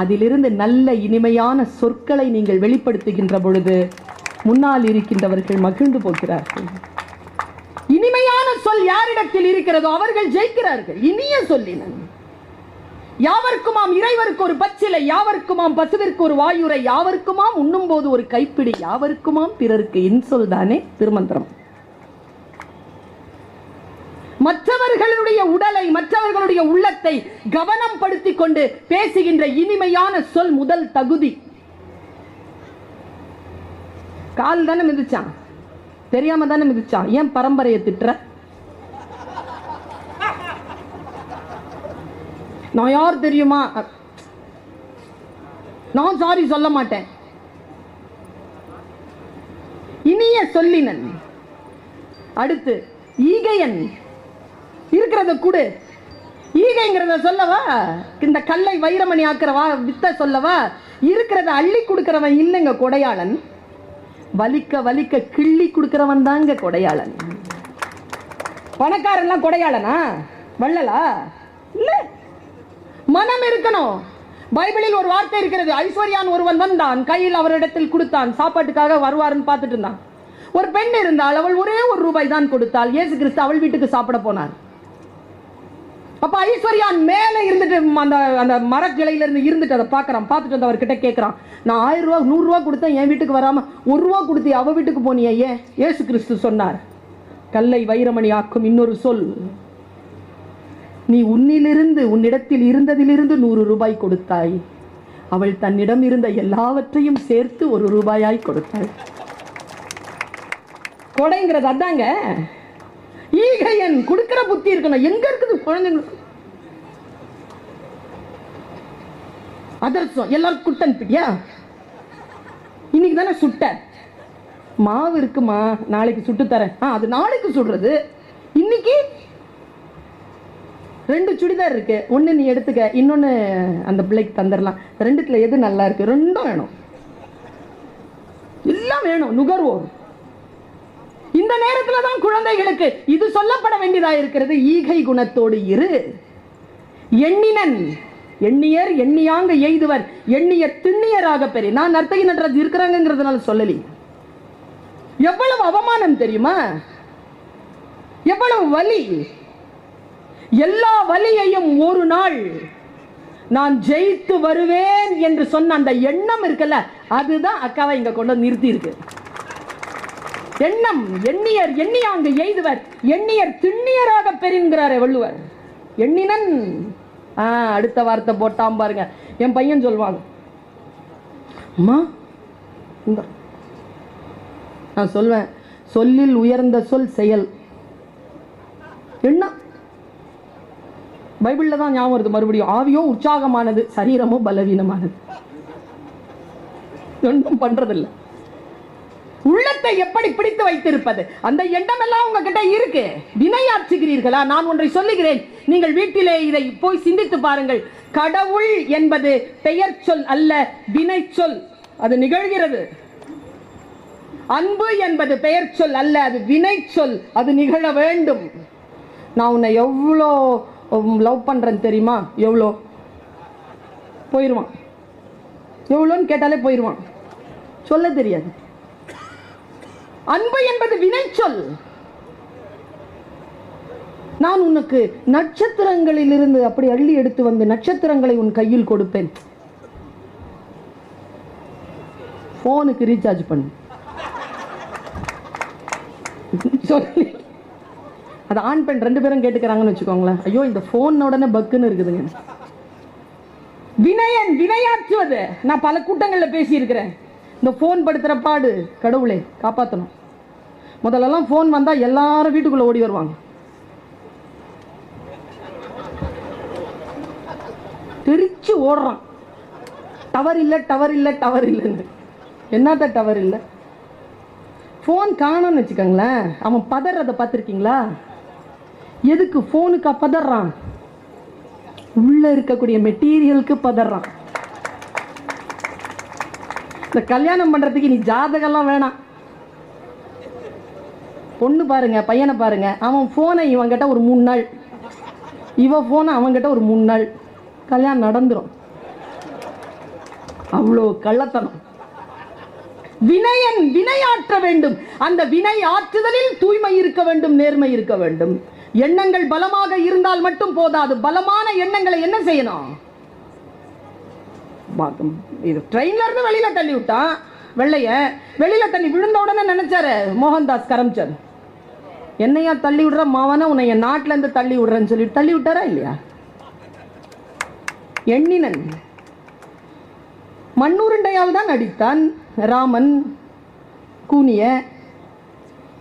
அதிலிருந்து நல்ல இனிமையான சொற்களை நீங்கள் வெளிப்படுத்துகின்ற பொழுது முன்னால் இருக்கின்றவர்கள் மகிழ்ந்து போகிறார்கள். இனிமையான சொல் யாரிடத்தில் இருக்கிறதோ அவர்கள் ஜெயிக்கிறார்கள். இனிய சொல்லினன். யாவர்க்குமாம் இறைவருக்கு ஒரு பச்சிலை, யாவர்க்குமாம் பசுவிற்கு ஒரு வாயுரை, யாவர்க்குமாம் உண்ணும் போது ஒரு கைப்பிடி, யாவர்க்குமாம் பிறருக்கு இன்சொல் தானே திருமந்திரம். மற்றவர்களுடைய உடலை, மற்றவர்களுடைய உள்ளத்தை கவனம் படுத்திக் கொண்டு பேசுகின்ற இனிமையான சொல் முதல் தகுதி. கால் தானே மிதிச்சான், தெரியாம தானே மிதிச்சான், ஏன் பரம்பரையை திட்டுற? நான் யார் தெரியுமா? நான் சாரி சொல்ல மாட்டேன். இனிய சொல்லினன். அடுத்து ஈகையன். இருக்கிறத கூடு. ஈகைங்கிறத சொல்லவா? இந்த கல்லை வைரமணி ஆக்கிறவா வித்த சொல்லவா? இருக்கிறத அள்ளி கொடுக்கிறவன் இல்லைங்க கொடையாளன். வலிக்க வலிக்க கிள்ளி கொடுக்கிறவன் தாங்க கொடையாளன். பணக்காரன்லாம் கொடையாளனா? வள்ளலா? இல்ல. மனம் இருக்கணும். பைபிளில் ஒரு வார்த்தை இருக்கிறது. ஐஸ்வர்யான் ஒருவன் வந்தான், கையில் அவரிடத்தில் கொடுத்தான், சாப்பாட்டுக்காக வருவாருன்னு பார்த்துட்டு இருந்தான். ஒரு பெண் இருந்தால், அவள் ஒரே ₹1 தான் கொடுத்தாள். இயேசு கிறிஸ்து அவள் வீட்டுக்கு சாப்பிட போனார். அப்ப ஐஸ்வர்யான் மேல இருந்துட்டு அந்த மரக்கிளையில இருந்து இருந்துட்டு அதை பார்க்கறான். பார்த்துட்டு வந்து அவர்கிட்ட கேட்கறான், நான் 1000 ரூபா 100 ரூபா கொடுத்தேன், என் வீட்டுக்கு வராம ₹1 கொடுத்து அவ வீட்டுக்கு போனியே ஏன்? இயேசு கிறிஸ்து சொன்னார், கல்லை வைரமணி ஆக்கும் இன்னொரு சொல். நீ உன்னிடத்தில் இருந்ததிலிருந்து ₹100 கொடுத்தாய். அவள் தன்னிடம் இருந்த எல்லாவற்றையும் சேர்த்து ₹1 கொடுத்தாள். கொடைங்கிறது அதாங்க. ஈகையன். கொடுக்கிற புத்தி இருக்கணும். எங்க இருக்குது குழந்தைங்களுக்கு? அதர்சம் எல்லாரும் குட்டன்பிட்டியா? இன்னைக்கு தானே சுட்ட மாவு இருக்குமா, நாளைக்கு சுட்டு தரேன். அது நாளைக்கு சுடுறது. இன்னைக்கு 2 சுடிதார் இருக்கு, ஒன்னு நீ எடுத்துக்க, இன்னொன்னு அந்த பிள்ளைக்கு தந்துடலாம். 2த்துல எது நல்லா இருக்கு? 2ம் வேணும். எல்லாம் வேணும். நுகர்வோர். இந்த நேரத்தில் தான் குழந்தைகளுக்கு இது சொல்லப்பட வேண்டியதா இருக்கிறது. ஈகை குணத்தோடு இரு. எண்ணினன். எண்ணியர் எண்ணியாங்க எய்துவர் எண்ணிய திண்ணியராக பெரிய. நான் நர்த்தகி நடராஜ் இருக்கிறாங்கிறதுனால சொல்லலி. எவ்வளவு அவமானம் தெரியுமா, எவ்வளவு வலி. எல்லா வலியையும் ஒரு நாள் நான் ஜெயித்து வருவேன் என்று சொன்ன அந்த எண்ணம் இருக்குல்ல, அதுதான் அக்காவை இங்க கொண்டு நிறுத்தி இருக்கு. எண்ணம். எண்ணியர் எண்ணியாங்க எய்துவர் எண்ணியர் திண்ணியராக பெறுங்கிறாரே வள்ளுவர். எண்ணினன் அடுத்த வார்த்தை போட்டாம் பாருங்க. என் பையன் சொல்வாங்க, அம்மா நான் சொல்வேன், சொல்லில் உயர்ந்த சொல் செயல். எண்ணம் பைபிள்ல தான் ஞாபகம் வருது மறுபடியும். ஆவியோ உற்சாகமானது, சரீரமோ பலவீனமானது. ஒன்றும் பண்றதில்லை. உள்ளத்தை எப்படி பிடித்து வைத்திருப்பது? அந்த எண்ணம் எல்லாம் உங்ககிட்ட இருக்கு. வினையாற்றுகிறீர்களா? நான் ஒன்றை சொல்லுகிறேன், நீங்கள் வீட்டிலே இதை போய் சிந்தித்து பாருங்கள். கடவுள் என்பது பெயர் சொல் அல்ல, வினை சொல். அது நிகழ்கிறது. அன்பு என்பது பெயர் சொல் அல்ல, அது வினை சொல். அது நிகழ வேண்டும். நான் உன்னை எவ்வளோ லவ் பண்றேன்னு தெரியுமா? எவ்வளோ போயிருவான். எவ்வளோன்னு கேட்டாலே போயிருவான், சொல்ல தெரியாது. அன்பு என்பது வினை சொல். நான் உனக்கு நட்சத்திரங்களில் இருந்து அப்படி அள்ளி எடுத்து வந்து நட்சத்திரங்களை உன் கையில் கொடுப்பேன். போனுக்கு ரீசார்ஜ் பண்ணு சொல்லி அது ஆண் பெண் ரெண்டு பேரும் கேட்டுக்கிறாங்கன்னு வச்சுக்கோங்களேன். ஐயோ இந்த போன் உடனே பக்குன்னு இருக்குதுங்க. வினயன் வினையாற்றுவது. நான் பல கூட்டங்களில் பேசி இருக்கிறேன். இந்த போன் படுத்துற பாடு கடவுளே காப்பாற்றணும். முதல்லலாம் போன் வந்தா எல்லாரும் வீட்டுக்குள்ள ஓடி வருவாங்க. தெரிச்சு ஓடுறான், டவர் இல்ல டவர் இல்ல டவர் இல்லைன்னு. என்னத்த டவர் இல்லை? போன் காணோன்னு வச்சுக்கோங்களேன், அவன் பதறதை பார்த்துருக்கீங்களா? எதுக்கு போனுக்கு பதறான்? உள்ள இருக்கக்கூடிய மெட்டீரியலுக்கு பதறான். இந்த கல்யாணம் பண்றதுக்கு நீ ஜாதகம்லாம் வேணாம். பொண்ணு பாருங்க, பையனை பாருங்க, அவன் போனை இவங்கிட்ட ஒரு 3 நாள், இவ போனை அவங்கிட்ட ஒரு 3 நாள், கல்யாணம் நடந்துரும். அவ்வளோ கள்ளத்தனம். வினயன் வினையாற்ற வேண்டும். அந்த வினை ஆற்றுதலில் தூய்மை இருக்க வேண்டும், நேர்மை இருக்க வேண்டும். எண்ணங்கள் பலமாக இருந்தால் மட்டும் போதாது. பலமான எண்ணங்களை என்ன செய்யணும்? இது ட்ரெயின்ல இருந்து வெளியில தள்ளி விட்டான் வெள்ளைய. வெளியில தள்ளி விழுந்த உடனே நினைச்சாரு மோகன்தாஸ் கரம்சந்த், என்னையா தள்ளி விடுற மாவன, உன்னை என் நாட்டில இருந்து தள்ளி விடுறேன்னு சொல்லிட்டு தள்ளி விட்டாரா இல்லையா? எண்ணினன் மண்ணுருண்டையால் தான் அடித்தான் ராமன்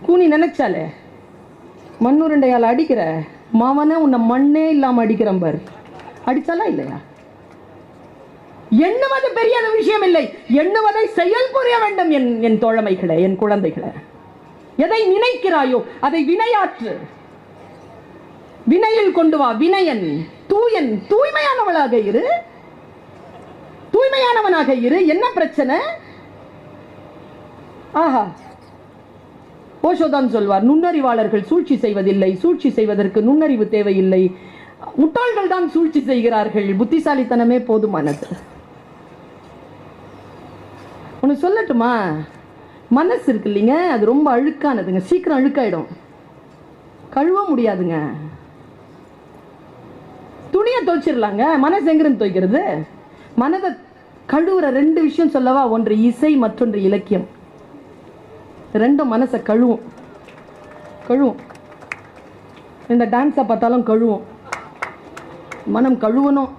கூனி நினைச்சாலே, மண்ணுருண்டையால் அடிக்கிற மாவன உன்னை மண்ணே இல்லாம அடிக்கிறேன் பாரு, அடிச்சாலா இல்லையா? எண்ணுவது பெரிய விஷயம் இல்லை, எண்ணுவதை செயல் புரிய வேண்டும். என் தோழமைகளே, என் குழந்தைகளே, எதை நினைக்கிறாயோ அதை வினையாற்று. வினையில் கொண்டு வா. வினயன் தூயன், தூய்மையானவளாக இரு, தூய்மையானவனாக இரு. என்ன பிரச்சனை? ஆஹா, ஓஷோதான் சொல்வார், நுண்ணறிவாளர்கள் சூழ்ச்சி செய்வதில்லை, சூழ்ச்சி செய்வதற்கு நுண்ணறிவு தேவையில்லை, முட்டாள்கள் தான் சூழ்ச்சி செய்கிறார்கள், புத்திசாலித்தனமே போதுமானது. ஒன்று சொல்லட்டுமா? மனசு இருக்கு இல்லைங்க, அது ரொம்ப அழுக்கானதுங்க, சீக்கிரம் அழுக்காயிடும், கழுவ முடியாதுங்க. துணியை துவைச்சிடலாங்க, மனசு எங்கிருந்து துவைக்கிறது? மனதை கழுவுற 2 விஷயம் சொல்லவா? ஒன்று இசை, மற்றொன்று இலக்கியம். ரெண்டும் மனசை கழுவும். இந்த டான்ஸை பார்த்தாலும் கழுவும். மனம் கழுவணும்.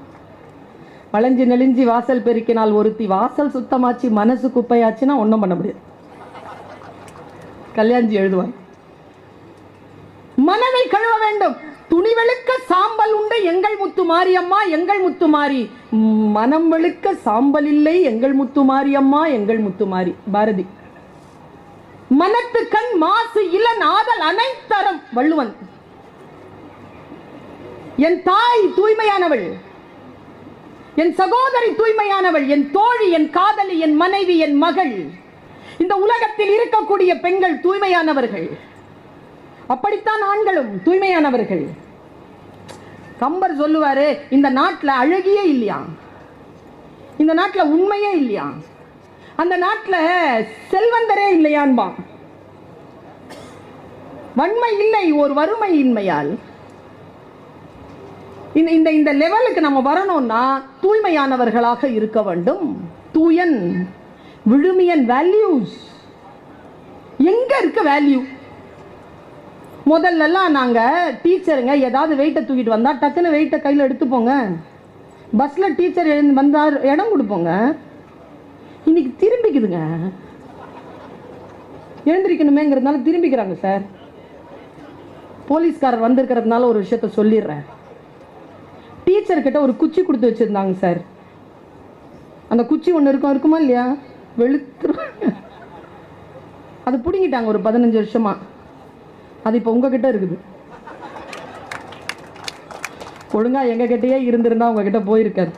வளைஞ்சு நெளிஞ்சி வாசல் பெருக்கினால் ஒருத்தி, வாசல் சுத்தமாச்சு மனசு குப்பையாச்சுன்னா ஒன்றும் பண்ண முடியாது. கல்யாணி எழுதுவார். மனதை கழுவ வேண்டும். துணி வெளுக்க சாம்பல் உண்டு எங்கள் முத்து மாரியம்மா, எங்கள் முத்து மாரி. மனம் வெளுக்க சாம்பல் இல்லை எங்கள் முத்து மாரியம்மா, எங்கள் முத்து மாரி. பாரதி. மனத்து கண் மாசு இளன் ஆதல் அனைத்தரம். வள்ளுவன். என் தாய் தூய்மையானவள், என் சகோதரி தூய்மையானவள், என் தோழி, என் காதலி, என் மனைவி, என் மகள். இந்த உலகத்தில் இருக்கக்கூடிய பெண்கள் தூய்மையானவர்கள். அப்படித்தான் ஆண்களும் தூய்மையானவர்கள். கம்பர் சொல்லுவாரு, இந்த நாட்டில் அழகியே இல்லையா, இந்த நாட்டில் உண்மையே இல்லையா, அந்த நாட்டில் செல்வந்தரே இல்லையான்பா. வன்மை இல்லை, ஒரு வறுமை இன்மையால். இந்த இந்த லெவலுக்கு நம்ம வரணும்னா தூய்மையானவர்களாக இருக்க வேண்டும். தூயன் விழுமியன் வேல்யூஸ் எங்க இருக்கு? வேல்யூ முதல்லலாம் நாங்கள் டீச்சருங்க ஏதாவது வெயிட்டை தூக்கிட்டு வந்தால் டக்குன்னு வெயிட்டை கையில் எடுத்துப்போங்க. பஸ்ஸில் டீச்சர் வந்தால் இடம் கொடுப்போங்க. இன்னைக்கு திரும்பிக்குதுங்க, எழுந்திருக்கணுமேங்கிறதுனால திரும்பிக்கிறாங்க சார். போலீஸ்காரர் வந்திருக்கிறதுனால ஒரு விஷயத்த சொல்லிடுறேன். டீச்சர்கிட்ட ஒரு குச்சி கொடுத்து வச்சுருந்தாங்க சார். அந்த குச்சி ஒன்று இருக்குமா இல்லையா, வெளுத்துருவாங்க. அது பிடுங்கிட்டாங்க ஒரு 15 வருஷமா. அது இப்போ உங்ககிட்ட இருக்குது. ஒழுங்கா எங்ககிட்டயே இருந்திருந்தா உங்ககிட்ட போயிருக்காரு.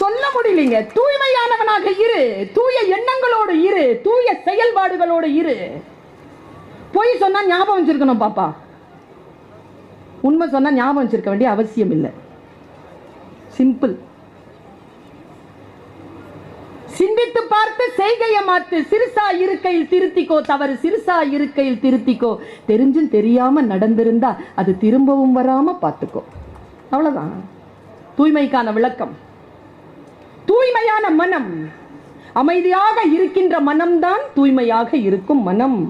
சொல்ல முடியலைங்க. தூய்மையானவனாக இரு, தூய எண்ணங்களோடு இரு, தூய செயல்பாடுகளோடு இரு. பொய் சொன்னா ஞாபகம் வச்சிருக்கணும் பாப்பா, உண்மை சொன்னா ஞாபகம் வச்சிருக்க வேண்டிய அவசியம் இல்லை. சிம்பிள். சிந்தித்து பார்த்து செய்கையை மாத்து. சிறுசா இருக்கையில் திருத்திக்கோ, தவறு சிறுசா இருக்கையில் திருத்திக்கோ. தெரிஞ்சும் தெரியாம நடந்திருந்தா அது திரும்பவும் வராம பார்த்துக்கோ. அவ்வளவுதான் தூய்மைக்கான விளக்கம். தூய்மையான மனம், அமைதியாக இருக்கின்ற மனம்தான் தூய்மையாக இருக்கும் மனம்.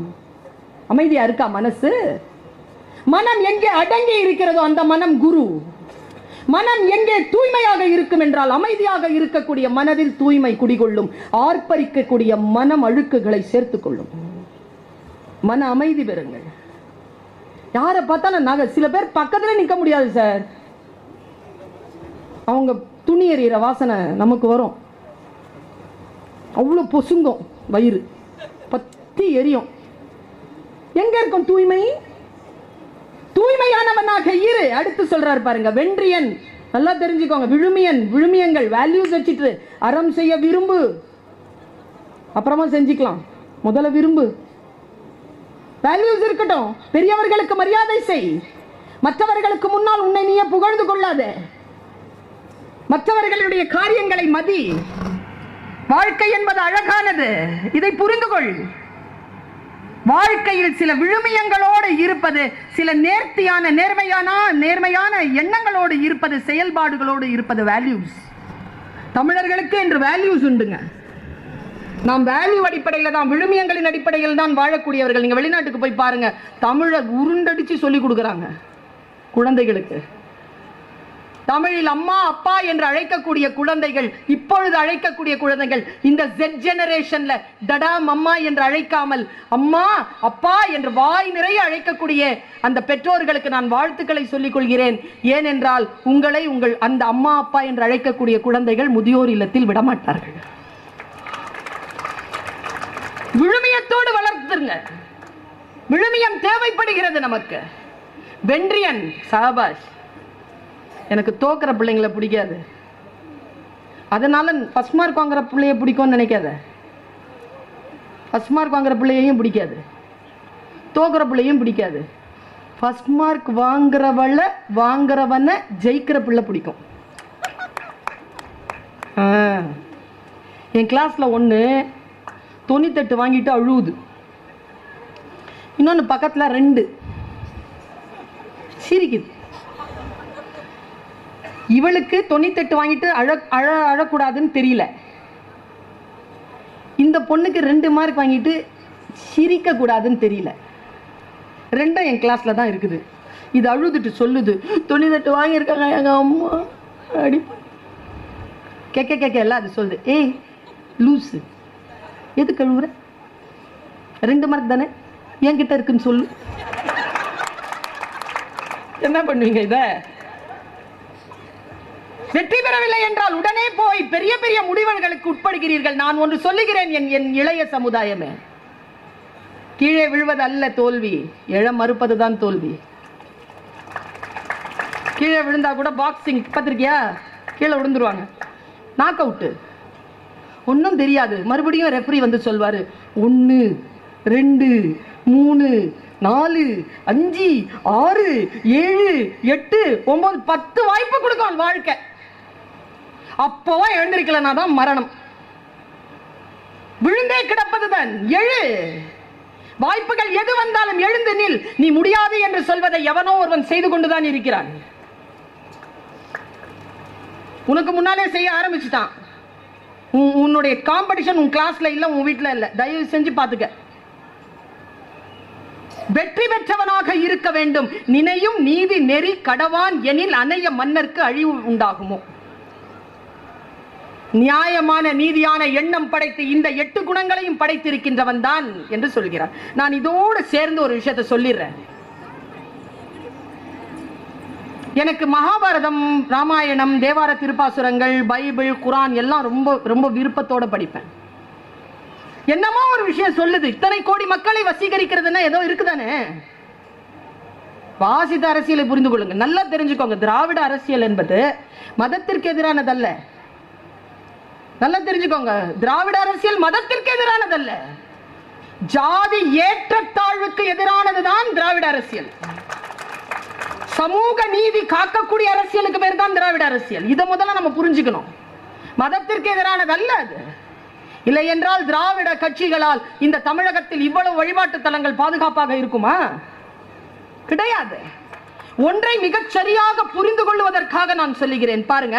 அமைதியா இருக்கா மனசு? மனம் எங்கே அடங்கி இருக்கிறதோ அந்த மனம் குரு. மனம் எங்கே தூய்மையாக இருக்கும் என்றால் அமைதியாக இருக்கக்கூடிய மனதில் தூய்மை குடிகொள்ளும். ஆர்ப்பரிக்கக்கூடிய மனம் அழுக்குகளை சேர்த்துக் கொள்ளும். மன அமைதி பெறுங்கள். யாரை பார்த்தாலும் சில பேர் பக்கத்துல நிற்க முடியாது சார். அவங்க துணி எறிகிற வாசனை நமக்கு வரும். அவ்வளோ பொசுங்கும், வயிறு பத்தி எரியும். எங்க இருக்கும் தூய்மை? தூய்மையானவனாக இரு. அடுத்து சொல்றாரு பாருங்க, வென்றியன். நல்லா தெரிஞ்சுக்கோங்க, விழுமியன், விழுமியங்கள் வேல்யூஸ் வச்சுட்டு அறம் செய்ய விரும்பு. அப்புறமா செஞ்சுக்கலாம், முதல்ல விரும்பு. வேல்யூஸ் இருக்கட்டும். பெரியவர்களுக்கு மரியாதை செய். மற்றவர்களுக்கு முன்னால் உன்னை நீயே புகழ்ந்து கொள்ளாத. மற்றவர்களுடைய காரியங்களை மதி. வாழ்க்கை என்பது அழகானது, இதை புரிந்து கொள். வாழ்க்கையில் சில விழுமியங்களோடு இருப்பது, சில நேர்மையான எண்ணங்களோடு இருப்பது, செயல்பாடுகளோடு இருப்பது வேல்யூஸ். தமிழர்களுக்கு என்று வேல்யூஸ் உண்டுங்க. நாம் வேல்யூ அடிப்படையில் தான், விழுமியங்களின் அடிப்படையில் தான் வாழக்கூடியவர்கள். நீங்க வெளிநாட்டுக்கு போய் பாருங்க, தமிழர் உருண்டடிச்சு சொல்லி கொடுக்குறாங்க குழந்தைகளுக்கு. தமிழில் அம்மா அப்பா என்று அழைக்கக்கூடிய குழந்தைகள், இப்பொழுது அழைக்கக்கூடிய குழந்தைகள், இந்த Z ஜெனரேஷன்ல டடா மம்மா என்று அழைக்காமல் அம்மா அப்பா என்று வாய் நிறைய அழைக்கக்கூடிய அந்த பெற்றோர்களுக்கு நான் வாழ்த்துக்களை சொல்லிக் கொள்கிறேன். ஏனென்றால் உங்களை அந்த அம்மா அப்பா என்று அழைக்கக்கூடிய குழந்தைகள் முதியோர் இல்லத்தில் விடமாட்டார்கள். விழுமியத்தோடு வளர்த்துருங்க. விழுமியம் தேவைப்படுகிறது நமக்கு. வென்றியன் சாபாஷ். எனக்கு தோக்கிற பிள்ளைங்களை பிடிக்காது, அதனால ஃபர்ஸ்ட் மார்க் வாங்குற பிள்ளைய பிடிக்கும்னு நினைக்காத. ஃபர்ஸ்ட் மார்க் வாங்குற பிள்ளையையும் பிடிக்காது, தோக்குற பிள்ளையும் பிடிக்காது. ஃபர்ஸ்ட் மார்க் வாங்குறவனை ஜெயிக்கிற பிள்ளை பிடிக்கும். என் கிளாஸ்ல ஒன்று 98 வாங்கிட்டு அழுவுது, இன்னொன்று பக்கத்தில் 2 சிரிக்குது. இவளுக்கு 98 வாங்கிட்டு அழக்கூடாதுன்னு தெரியல. இந்த பொண்ணுக்கு 2 மார்க் வாங்கிட்டு சிரிக்க கூடாதுன்னு தெரியல. 2 என் கிளாஸ்ல தான் இருக்குது. இது அழுதுட்டு சொல்லுது, 98 வாங்கியிருக்காங்க எங்க அம்மா அடி. கேட்க எல்லாம் அது சொல்லுது, ஏய் லூஸு, எதுக்கு அழுவுற? 2 மார்க் தானே, என்கிட்ட இருக்குன்னு சொல்லு. என்ன பண்ணுவீங்க? இத வெற்றி பெறவில்லை என்றால் உடனே போய் பெரிய பெரிய முடிவுகளுக்கு உட்படுகிறீர்கள். நான் ஒன்று சொல்லுகிறேன், என் இளைய சமுதாயமே, கீழே விழுவது அல்ல தோல்வி, எழ மறுப்பதுதான் தோல்வி. கீழே விழுந்தா கூட பாக்ஸிங் பார்த்திருக்கியா, கீழே விழுந்துருவாங்க, நாக் அவுட்டு, ஒன்றும் தெரியாது. மறுபடியும் ரெஃப்ரி வந்து சொல்வாரு 1 2 3 4, 5, 6, 7, 8, 9, 10 வாய்ப்பு கொடுக்கும் வாழ்க்கை. அப்போ எழுந்திருக்கலனா தான் மரணம். விழுந்தே கிடப்பதுதான். எழு. வாய்ப்புகள் எது வந்தாலும் எழுந்து நில். நீ முடியாது என்று சொல்வதை எவனோ ஒருவன் செய்து கொண்டுதான் இருக்கிறான். உனக்கு முன்னாலே செய்ய ஆரம்பிச்சுட்டான். உன்னுடைய காம்படிஷன் உன் கிளாஸ்ல இல்ல, உன் வீட்டுல இல்ல. தயவு செஞ்சு பாத்துக்க. வெற்றி பெற்றவனாக இருக்க வேண்டும். நினையும் நீதி நெறி கடவான் எனில் அணைய மன்னருக்கு அழிவு உண்டாகுமோ. நியாயமான நீதியான எண்ணம் படைத்து இந்த 8 குணங்களையும் படைத்திருக்கின்றவன் தான் என்று சொல்கிறார். நான் இதோடு சேர்ந்து ஒரு விஷயத்தை சொல்லிடுறேன். எனக்கு மகாபாரதம், ராமாயணம், தேவார திருப்பாசுரங்கள், பைபிள், குரான் எல்லாம் ரொம்ப ரொம்ப விருப்பத்தோட படிப்பேன். என்னமோ ஒரு விஷயம் சொல்லுது. இத்தனை கோடி மக்களை வசீகரிக்கிறதுன்னா ஏதோ இருக்குதானே. வாசித்த அரசியலை புரிந்து கொள்ளுங்க. நல்லா தெரிஞ்சுக்கோங்க. திராவிட அரசியல் என்பது மதத்திற்கு எதிரானதல்ல. நல்லா தெரிஞ்சுக்கோங்க. திராவிட அரசியல் மதத்திற்கு எதிரானதல்ல. ஜாதி ஏற்றத்தாழ்வுக்கு எதிரானதுதான் திராவிட அரசியல். சமூக நீதி காக்கக்கூடிய அரசியலுக்கு பேர் தான் திராவிட அரசியல். இதை முதல்ல நம்ம புரிஞ்சுக்கணும். மதத்திற்கு எதிரானதல்ல அது. இல்லை என்றால் திராவிட கட்சிகளால் இந்த தமிழகத்தில் இவ்வளவு வழிபாட்டு தலங்கள் பாதுகாப்பாக இருக்குமா? கிடையாது. ஒன்றை மிகச் சரியாக புரிந்து கொள்வதற்காக நான் சொல்லுகிறேன். பாருங்க,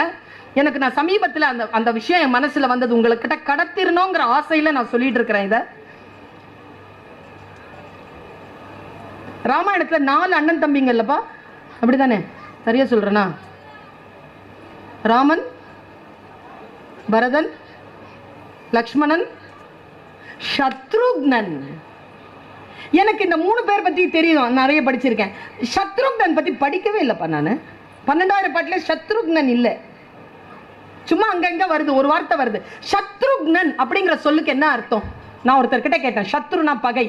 எனக்கு நான் சமீபத்தில் அந்த விஷயம் என் மனசுல வந்தது. உங்ககிட்ட கடத்திரணுங்கிற ஆசையில நான் சொல்லிட்டு இருக்கிறேன். இத ராமாயணத்துல 4 அண்ணன் தம்பிங்க இல்லப்பா, அப்படித்தானே? சரியா சொல்றேனா? ராமன், பரதன், லக்ஷ்மணன், சத்ருக்னன். எனக்கு இந்த 3 பேர் பத்தி தெரியும், நிறைய படிச்சிருக்கேன். சத்ருக்னன் பத்தி படிக்கவே இல்லப்பா நான். 12,000 பாட்டுல சத்ருக்னன் இல்லை. சும்மா அங்கங்க வருது, ஒரு வார்த்தை வருது. சத்ருக்னன் அப்படிங்கிற சொல்லுக்கு என்ன அர்த்தம்? நான் ஒருத்தர்கிட்ட கேட்டேன். சத்ருனா பகை,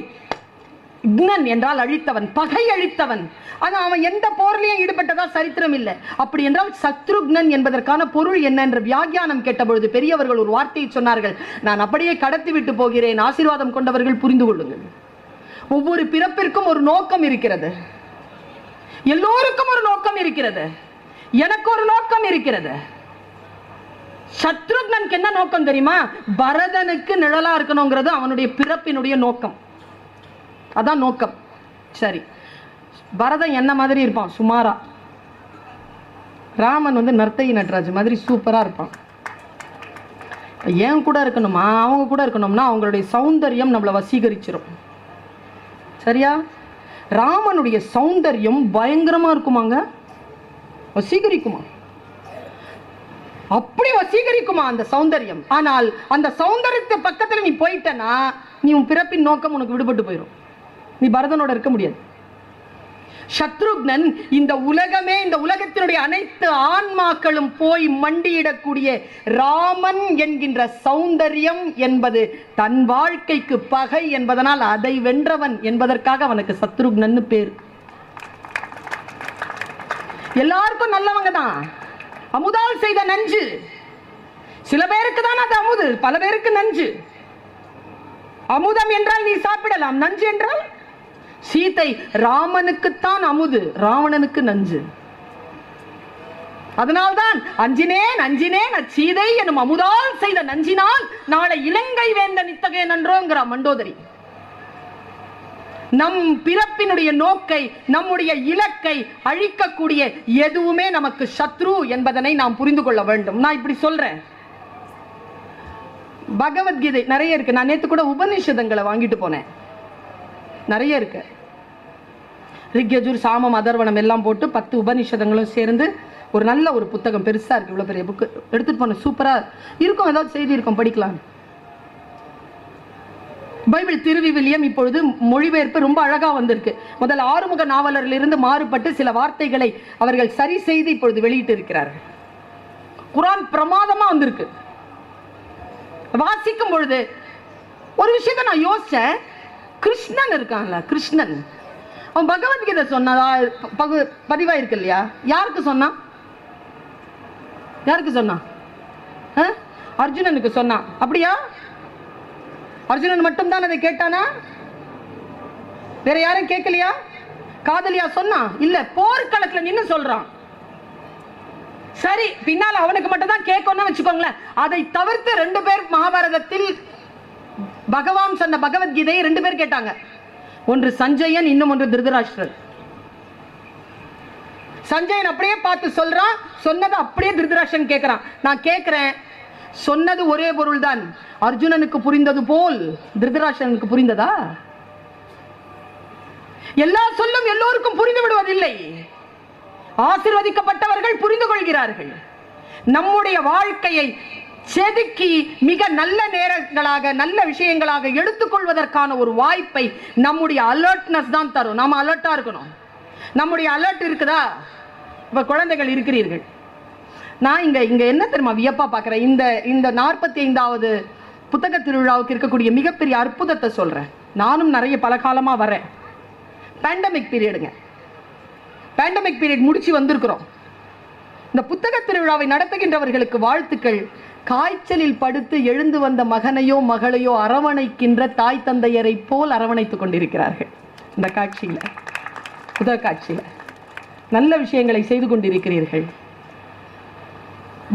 க்னன் என்றால் அழித்தவன், பகை அழித்தவன். ஆனா அவன் எந்த போர்லையும் ஈடுபட்டதா சரித்திரம் இல்லை. அப்படி என்றால் சத்ருக்னன் என்பதற்கான பொருள் என்ன என்ற வியாக்கியானம் கேட்டபொழுது பெரியவர்கள் ஒரு வார்த்தையை சொன்னார்கள். நான் அப்படியே கடத்தி விட்டு போகிறேன். ஆசீர்வாதம் கொண்டவர்கள் புரிந்து கொள்ளுங்கள். ஒவ்வொரு பிறப்பிற்கும் ஒரு நோக்கம் இருக்கிறது. எல்லோருக்கும் ஒரு நோக்கம் இருக்கிறது. எனக்கு ஒரு நோக்கம் இருக்கிறது. சத்ருக்னனுக்கு என்ன நோக்கம் தெரியுமா? பரதனுக்கு நிழலா இருக்கணுங்கிறது அவனுடைய பிறப்பினுடைய நோக்கம். அதான் நோக்கம். சரி, பரதன் என்ன மாதிரி இருப்பான்? சுமாரா. ராமன் நர்த்தகி நட்ராஜ் மாதிரி சூப்பரா இருப்பான். ஏன் கூட இருக்கணுமா, அவங்க கூட இருக்கணும்னா அவங்களுடைய சௌந்தரியம் நம்மளை வசீகரிச்சிடும். சரியா? ராமனுடைய சௌந்தரியம் பயங்கரமா இருக்குமாங்க, வசீகரிக்குமா, அப்படி வசீகரிக்குமா அந்த சௌந்தரியம். ஆனால் அந்த சௌந்தரியத்தை பக்கத்தில் நீ போயிட்டனா நீ உன் பிறப்பின் நோக்கம் உனக்கு விடுபட்டு போயிடும். நீ பரதனோட இருக்க முடியாது. சத்ருக்னன் இந்த உலகமே, இந்த உலகத்தினுடைய அனைத்து ஆன்மாக்களும் போய் மண்டியிடக்கூடிய ராமன் என்கின்ற சௌந்தரியம் என்பது தன் வாழ்க்கைக்கு பகை என்பதனால் அதை வென்றவன் என்பதற்காக அவனுக்கு சத்ருக்னன் பேர். எல்லாருக்கும் நல்லவங்க தான். அமுதால் செய்த நஞ்சு சில பேருக்கு தான் அது அமுது, பல பேருக்கு நஞ்சு. அமுதம் என்றால் நீ சாப்பிடலாம், நஞ்சு என்றால் சீதை ராமனுக்குத்தான் அமுது, ராவணனுக்கு நஞ்சு. அதனால்தான் அஞ்சினேன் அஞ்சினேன் சீதை எனும் அமுதால் செய்த நஞ்சினால் நாளை இலங்கை வேந்தன் இத்தகைய நன்றோங்கிற மண்டோதரி. நம் பிறப்பினுடைய நோக்கை, நம்முடைய இலக்கை அழிக்கக்கூடிய எதுவுமே நமக்கு சத்ரு என்பதனை நாம் புரிந்து கொள்ள வேண்டும். நான் இப்படி சொல்றேன். பகவத்கீதை நிறைய இருக்கு. நான் நேத்து கூட உபநிஷதங்களை வாங்கிட்டு போனேன். நிறைய இருக்கு. ரிக்யஜுர் சாமம் அதர்வனம் எல்லாம் போட்டு 10 உபநிஷதங்களும் சேர்ந்து ஒரு நல்ல ஒரு புத்தகம், பெருசா இருக்கு. இவ்வளவு பெரிய புக்கு எடுத்துட்டு போன, சூப்பரா இருக்கும். ஏதாவது செய்தி இருக்கும், படிக்கலாம். பைபிள் திருவிவிலியம் இப்பொழுது மொழிபெயர்ப்பு ரொம்ப அழகா வந்திருக்கு. முதல் ஆறுமுக நாவலரிலிருந்து மாறுபட்டு சில வார்த்தைகளை அவர்கள் சரி செய்து இப்பொழுது வெளியிட்டு இருக்கிறார்கள். குரான் பிரமாதமா வந்திருக்கு. வாசிக்கும் பொழுது ஒரு விஷயத்தை நான் யோசிச்சேன். கிருஷ்ணன் இருக்கான்ல, கிருஷ்ணன் அவன் பகவத்கீதை சொன்னதா பதிவா இருக்கு இல்லையா? யாருக்கு சொன்னான்? யாருக்கு சொன்னான்? அர்ஜுனனுக்கு சொன்னான். அப்படியா? அர்ஜுனன் மட்டும் தான் அதை கேட்டானா? வேற யாரும் கேட்கலையா? காதலியா சொன்னா? இல்ல, போர்க்களத்துல நின்னு சொல்றான். சரி, பின்னால அவனுக்கு மட்டும் தான் கேட்கணும்னு வச்சுக்கோங்களேன். அதை தவிர்த்து 2 பேர் மகாபாரதத்தில் பகவான் சொன்ன பகவத்கீதையை 2 பேர் கேட்டாங்க. ஒன்று சஞ்சயன், இன்னும் ஒன்று திருதராஷ்டிரர். சஞ்சயன் அப்படியே பார்த்து சொல்றான், சொன்னது அப்படியே திருதராஷ்டிரன் கேட்கிறான். நான் கேட்கிறேன், சொன்னது ஒரே பொருள் தான், அர்ஜுனனுக்கு புரிந்தது போல் திருதராஷ்டிரனுக்கு புரிந்ததா? எல்லா சொல்லும் எல்லோருக்கும் புரிந்து விடுவதில்லை. ஆசீர்வதிக்கப்பட்டவர்கள் புரிந்து கொள்கிறார்கள். நம்முடைய வாழ்க்கையை செதுக்கி மிக நல்ல நேரங்களாக, நல்ல விஷயங்களாக எடுத்துக்கொள்வதற்கான ஒரு வாய்ப்பை நம்முடைய அலர்ட்னஸ் தான் தரும். நாம அலர்ட்டா இருக்கணும். நம்முடைய அலர்ட் இருக்குதா? இப்ப குழந்தைகள் இருக்கிறீர்கள், நான் இங்க என்ன தெரியுமா வியப்பா பார்க்கிறேன், இந்த 45வது புத்தக திருவிழாவுக்கு இருக்கக்கூடிய மிகப்பெரிய அற்புதத்தை சொல்றேன். நானும் நிறைய பல காலமா வரேன். பேண்டமிக் பீரியடுங்க. பேண்டமிக் பீரியட் முடிச்சு வந்திருக்கிறோம். இந்த புத்தக திருவிழாவை நடத்துகின்றவர்களுக்கு வாழ்த்துக்கள். காய்ச்சலில் படுத்து எழுந்து வந்த மகனையோ மகளையோ அரவணைக்கின்ற தாய் தந்தையரை போல் அரவணைத்துக் கொண்டிருக்கிறார்கள். இந்த காட்சியில, புத்தக காட்சியில நல்ல விஷயங்களை செய்து கொண்டிருக்கிறீர்கள்.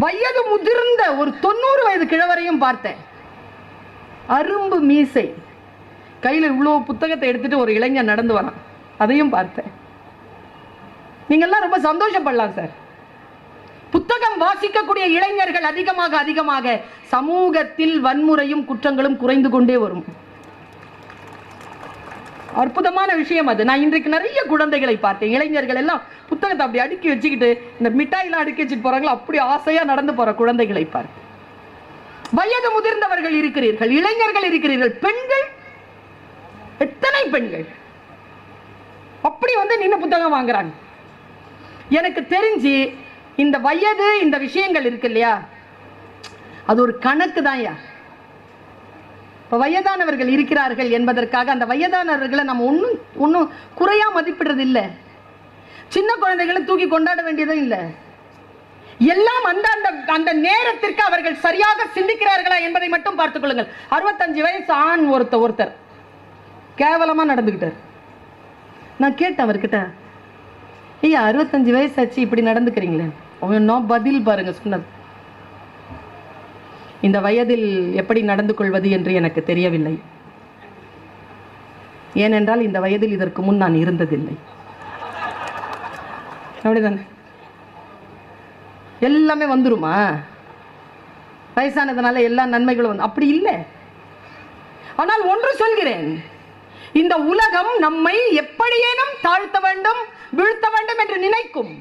வயது முதிர்ந்த ஒரு 90 வயது கிழவரையும் பார்த்தேன். அரும்பு மீசை, கையில் இவ்வளவு புத்தகத்தை எடுத்துட்டு ஒரு இளைஞர் நடந்து வரான். அதையும் பார்த்தேன். நீங்கெல்லாம் ரொம்ப சந்தோஷப்படலாம் சார். புத்தகம் வாசிக்கக்கூடிய இளைஞர்கள் அதிகமாக சமூகத்தில் வன்முறையும் குற்றங்களும் குறைந்து கொண்டே வரும். அற்புதமான விஷயம் அது. நான் இன்றைக்கு நிறைய குழந்தைகளை பார்த்தேன். இளைஞர்கள் எல்லாம் புத்தகத்தை அப்படி அடுக்கி வச்சுக்கிட்டு, இந்த மிட்டாயெல்லாம் அடுக்கி வச்சுட்டு போறாங்களா, அப்படி ஆசையா நடந்து போற குழந்தைகளை பார்த்து. வயது முதிர்ந்தவர்கள் இருக்கிறீர்கள், இளைஞர்கள் இருக்கிறீர்கள், பெண்கள், எத்தனை பெண்கள் அப்படி வந்து நின்று புத்தகம் வாங்குறாங்க. எனக்கு தெரிஞ்சு இந்த வயது, இந்த விஷயங்கள் இருக்கு இல்லையா, அது ஒரு கணக்கு தான். இப்ப வயதானவர்கள் இருக்கிறார்கள் என்பதற்காக அந்த வயதானவர்களை நம்ம ஒன்னும் குறையா மதிப்பிடுறது இல்லை. சின்ன குழந்தைகளை தூக்கி கொண்டாட வேண்டியதும் இல்லை. எல்லாம் அந்த நேரத்திற்கு அவர்கள் சரியாக சிந்திக்கிறார்களா என்பதை மட்டும் பார்த்துக் கொள்ளுங்கள். 65 வயசு ஆண் ஒருத்தர் கேவலமா நடந்துகிட்டார். நான் கேட்டேன் அவர்கிட்ட, ஐயா 65 வயசாச்சு இப்படி நடந்துக்கிறீங்களே? அவங்க பதில் பாருங்க சொன்னது, இந்த வயதில் எப்படி நடந்து கொள்வது என்று எனக்கு தெரியவில்லை. ஏனென்றால் இந்த வயதில் இதற்கு முன் நான் இருந்ததில்லை. அப்படிதானே? எல்லாமே வந்துருமா? வயசானதுனால எல்லா நன்மைகளும் வந்து அப்படி இல்லை. ஆனால் ஒன்று சொல்கிறேன், இந்த உலகம் நம்மை எப்படியேனும் தாழ்த்த வேண்டும், வீழ்த்த வேண்டும் என்று நினைக்கும்.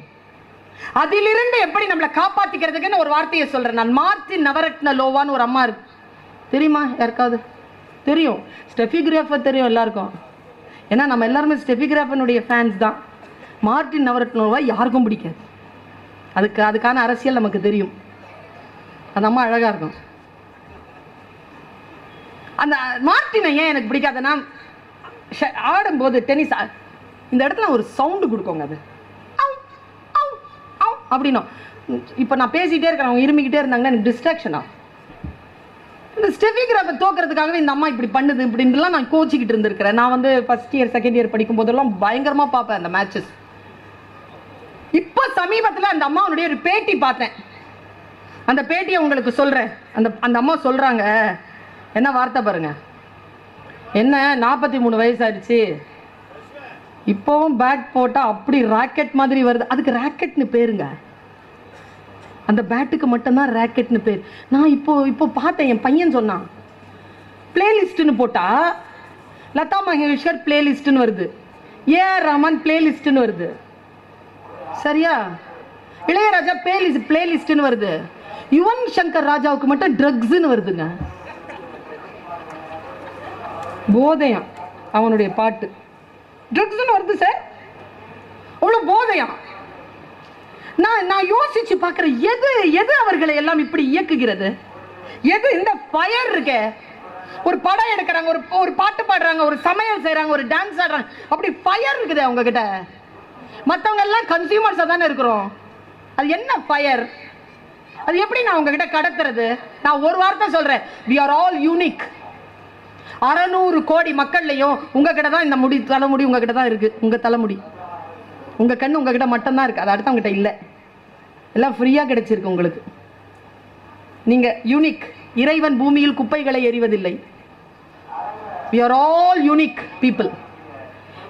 அதிலிருந்து எப்படி நம்மளை காப்பாத்திக்கிறதுக்குன்னு ஒரு வார்த்தையை சொல்றேன் நான். மார்டின் நவரத்னலோவான்னு ஒரு அம்மா இருக்கு, தெரியுமா யாருக்காவது? தெரியும். ஸ்டெஃபி கிராஃபர் தெரியும் எல்லாருக்கும். ஏன்னா நம்ம எல்லாருமே ஸ்டெஃபி கிராஃபனுடைய ஃபேன்ஸ் தான். மார்டின் நவரத்னலோவா யாருக்கும் பிடிக்காது. அதுக்கான அரசியல் நமக்கு தெரியும். அந்த அம்மா அழகா இருக்கும். அந்த மார்டினை ஏன் எனக்கு பிடிக்காதுன்னா, ஆடும்போது டென்னிஸ் இந்த இடத்துல ஒரு சவுண்டு கொடுக்குங்க, அது அப்படின்னா. இப்போ நான் பேசிகிட்டே இருக்கிறேன், அவங்க இருமிக்கிட்டே இருந்தாங்கன்னா எனக்கு டிஸ்ட்ராக்ஷன் ஆகும். இந்த ஸ்டெஃபி கிராஃபர் தோக்கிறதுக்காகவே இந்த அம்மா இப்படி பண்ணுது இப்படின்லாம் நான் கோச்சிக்கிட்டு இருந்திருக்கிறேன். நான் வந்து ஃபர்ஸ்ட் இயர் செகண்ட் இயர் படிக்கும் போதெல்லாம் பயங்கரமாக பார்ப்பேன் அந்த மேட்சஸ். இப்போ சமீபத்தில் அந்த அம்மாவுடைய ஒரு பேட்டி பார்த்தேன். அந்த பேட்டியை உங்களுக்கு சொல்கிறேன். அந்த அம்மா சொல்கிறாங்க, என்ன வார்த்தை பாருங்க, என்ன 43 வயசாயிடுச்சு, இப்போவும் பேட் போட்டால் அப்படி ராக்கெட் மாதிரி வருது. அதுக்கு ராக்கெட்னு பேருங்க, அந்த பேட்டுக்கு மட்டும்தான் ராக்கெட்னு பேர். நான் இப்போ பார்த்தேன், என் பையன் சொன்னான், பிளேலிஸ்ட்னு போட்டா லதா மங்கேஷ்கர் பிளேலிஸ்ட்னு வருது, ஏஆர் ரஹ்மான் பிளேலிஸ்ட்னு வருது, சரியா? இளையராஜா பிளேலிஸ்ட்னு வருது, யுவன் சங்கர் ராஜாவுக்கு மட்டும் ட்ரக்ஸ்னு வருதுங்க. போதையம் அவனுடைய பாட்டு ட்ரக்ஸ்னு வருது சார், அவ்வளோ போதையம். நான் யோசிச்சு பார்க்கிறேன், எது அவர்களை எல்லாம் இப்படி இயக்குகிறது? எது இந்த ஃபயர் இருக்கே? ஒரு படம் எடுக்கிறாங்க, ஒரு பாட்டு பாடுறாங்க, ஒரு சமையல் செய்யறாங்க, ஒரு டான்ஸ் ஆடுறாங்க, அப்படி ஃபயர் இருக்குது அவங்க கிட்ட. மற்றவங்க எல்லாம் கன்சியூமர்ஸா தானே இருக்கிறோம். அது என்ன ஃபயர்? அது எப்படி நான் உங்ககிட்ட கடத்துறது? நான் ஒரு வார்த்தை சொல்றேன், we are all unique. 600 கோடி மக்கள்லையும் உங்ககிட்ட தான் இந்த முடி, தலைமுடி உங்ககிட்ட தான் இருக்கு. உங்க தலைமுடி, உங்க கண்ணு உங்ககிட்ட மட்டும்தான் இருக்கு. அது அடுத்தவங்கிட்ட இல்லை. எல்லாம் ஃப்ரீயா கிடைச்சிருக்கு உங்களுக்கு. நீங்க யூனிக். இறைவன் பூமியில் குப்பைகளை எறிவதில்லை. We are all unique people.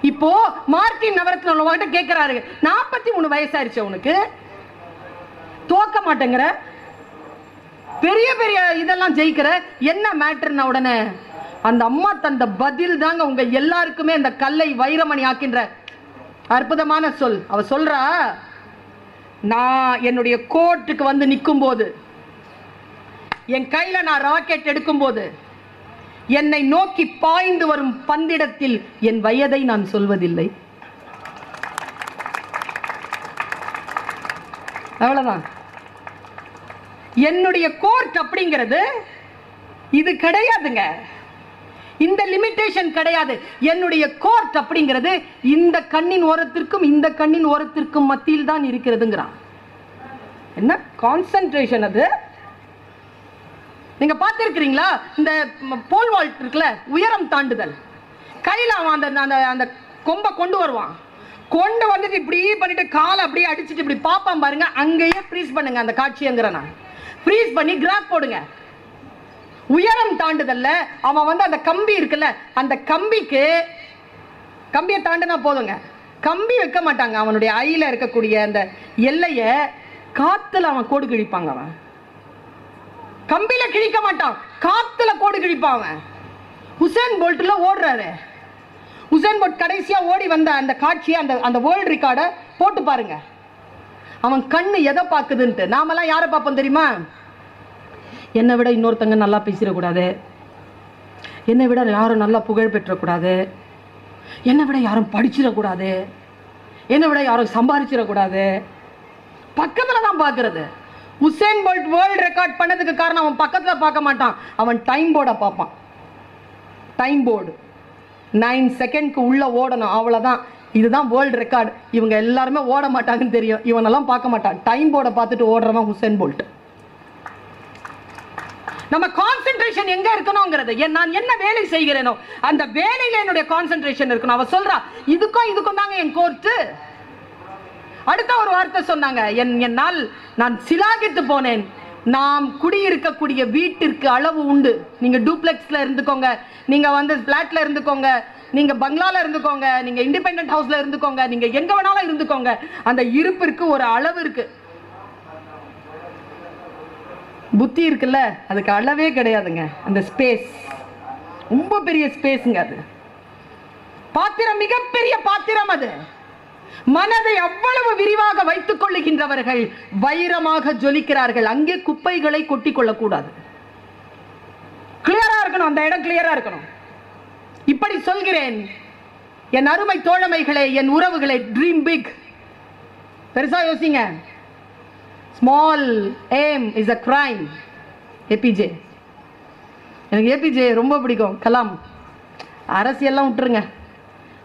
இப்போ மார்ட்டின் நவரத்ன உங்ககிட்ட கேட்கிறாரு, 43 வயசாயிருச்சு உனக்கு, தோக்க மாட்டேங்கிற, பெரிய பெரிய இதெல்லாம் ஜெயிக்கிற, என்ன மேட்டர்னா உடனே அந்த அம்மா தந்த பதில் தாங்க உங்க எல்லாருக்குமே அந்த கல்லை வைரமணி ஆக்கின்ற அற்புதமான சொல். அவ சொல்றா, நான் என்னுடைய கோர்ட்டுக்கு வந்து நிற்கும் போது, என் கையில நான் ராக்கெட் எடுக்கும் போது, என்னை நோக்கி பாய்ந்து வரும் பந்திடத்தில் என் வயதை நான் சொல்வதில்லை. அவ்வளவுதான். என்னுடைய கோர்ட் அப்படிங்கிறது இது கிடையாதுங்க. இந்த லிமிட்டேஷன் கிடையாது. என்னுடைய கோர்ட் அப்படிங்கிறது இந்த கண்ணின் ஓரத்திற்கும் இந்த கண்ணின் ஓரத்திற்கும் மத்தியில் தான் இருக்கிறதுங்கிறான். என்ன கான்சென்ட்ரேஷன் அது! நீங்க பார்த்திருக்கிறீங்களா? இந்த போல் வால்ட் இருக்குல்ல, உயரம் தாண்டுதல், கையில அவன் அந்த அந்த கொம்பை கொண்டு வருவான். கொண்டு வந்துட்டு இப்படி பண்ணிட்டு காலை அப்படியே அடிச்சுட்டு இப்படி பாப்பான் பாருங்க. அங்கேயே ஃப்ரீஸ் பண்ணுங்க அந்த காட்சிங்கிற, நான் ஃப்ரீஸ் பண்ணி கிராஃப் போடுங்க. உயரம் தாண்டுதல்ல அவன் வந்து அந்த கம்பி இருக்குல்ல, அந்த கம்பியை தாண்டினா போதுங்க. கம்பி வைக்க மாட்டாங்க. அவனுடைய ஐயில இருக்கக்கூடிய அந்த எல்லைய காத்துல அவன் கோடு கிழிப்பாங்க. அவன் கம்பியில கிழிக்க மாட்டான், காத்துல கோடு கிழிப்பான் அவன். உசேன் போல்ட்ல ஓடுறாரு. உசேன் போல்ட் கடைசியா ஓடி வந்த அந்த காட்சியை, அந்த வேர்ல்ட் ரெக்கார்டை போட்டு பாருங்க. அவன் கண்ணு எதை பார்க்குதுன்ட்டு. நாமெல்லாம் யாரை பார்ப்போம் தெரியுமா? என்னை விட இன்னொருத்தங்க நல்லா பேசிடக்கூடாது, என்னை விட யாரும் நல்லா புகழ் பெற்றக்கூடாது, என்னை விட யாரும் படிச்சிடக்கூடாது, என்னை விட யாரும் சம்பாதிச்சிடக்கூடாது, பக்கத்துல தான் பார்க்கறது. உசேன் போல்ட் வேர்ல்ட் ரெக்கார்ட் பண்ணதுக்கு காரணம் அவன் பக்கத்துல பார்க்க மாட்டான், அவன் டைம் போர்டை பார்ப்பான். டைம் போர்டு 9 செகண்ட்க்கு உள்ள ஓடணும், அவ்வளவுதான். இதுதான் வேர்ல்ட் ரெக்கார்டு. இவங்க எல்லாருமே ஓட மாட்டாங்கன்னு தெரியும், இவனெல்லாம் பார்க்க மாட்டான். டைம் போர்டை பார்த்துட்டு ஓடுறவன் உசேன் போல்ட். நம்ம கான்சென்ட்ரேஷன் எங்க இருக்கணும்ங்கிறது, நான் என்ன வேலை செய்கிறேனோ அந்த வேலையில என்னுடைய கான்சென்ட்ரேஷன் இருக்கணும். அவ சொல்றா, இதுக்கும் தாங்க என் கோர்ட்டு. அடுத்த ஒரு வார்த்தை சொன்னாங்க, என்னால் நான் சிலாகித்து போனேன். நாம் குடியிருக்கக்கூடிய வீட்டிற்கு அளவு உண்டு. நீங்க டூப்ளெக்ஸ்ல இருந்துக்கோங்க, நீங்க வந்து பிளாட்ல இருந்துக்கோங்க, நீங்க பங்களால இருந்துக்கோங்க, நீங்க இண்டிபெண்டன்ட் ஹவுஸ்ல இருந்துக்கோங்க, நீங்க எங்க வேணாலும் இருந்துக்கோங்க. அந்த இருப்பிற்கு ஒரு அளவு இருக்கு. புத்தி இருக்குல்ல, அதுக்கு அளவே கிடையாதுங்க. அந்த ஸ்பேஸ் ரொம்ப பெரிய ஸ்பேஸ்ங்க. அது பாத்திரம், மிகப்பெரிய பாத்திரம். அது மனதை அவ்வளவு விரிவாக வைத்துக் கொள்ளுகின்றவர்கள் வைரமாக ஜொலிக்கிறார்கள். அங்கே குப்பைகளை கொட்டிக் கொள்ளக்கூடாது. கிளியரா இருக்கணும், அந்த இடம் கிளியரா இருக்கணும். இப்படி சொல்கிறேன் என் அருமை தோழமைகளே, என் உறவுகளே, ட்ரீம் பிக். பெருசா யோசிங்க. Small aim is a crime. APJ, எனக்கு ஏபிஜே ரொம்ப பிடிக்கும். கலாம். அரசியல்லாம் விட்டுருங்க,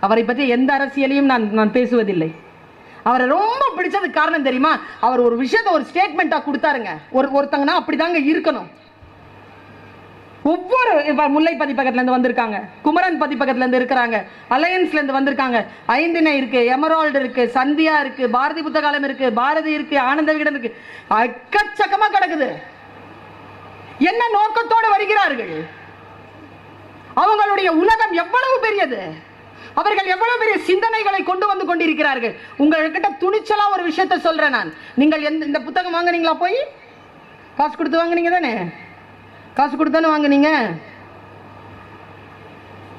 அவரை பற்றி எந்த அரசியலையும் நான் பேசுவதில்லை. அவரை ரொம்ப பிடிச்சதுக்கு காரணம் தெரியுமா? அவர் ஒரு விஷயத்தை ஒரு ஸ்டேட்மெண்டா கொடுத்தாருங்க. ஒருத்தங்கன்னா அப்படிதாங்க இருக்கணும். ஒவ்வொரு முல்லை பதிப்பகத்துல இருந்து வந்திருக்காங்க, குமரன் பதிப்பகத்துல இருந்து இருக்கிறாங்க, அலையன்ஸ்ல இருந்து வந்திருக்காங்க, ஐந்தினை இருக்கு, எமரால்டு இருக்கு, சந்தியா இருக்கு, பாரதி புத்தகாலயம் இருக்கு, பாரதி இருக்கு, ஆனந்த விகடன் இருக்கு, அக்கச்சக்கமா கிடக்குது. என்ன நோக்கத்தோடு வருகிறார்கள்? அவங்களுடைய உலகம் எவ்வளவு பெரியது, அவர்கள் எவ்வளவு பெரிய சிந்தனைகளை கொண்டு வந்து கொண்டிருக்கிறார்கள். உங்ககிட்ட துணிச்சலா ஒரு விஷயத்தை சொல்றேன் நான். நீங்கள் இந்த புத்தகம் வாங்குனீங்களா? போய் காசு கொடுத்து வாங்குனீங்க தானே? காசு கொடுத்தானே வாங்குனீங்க.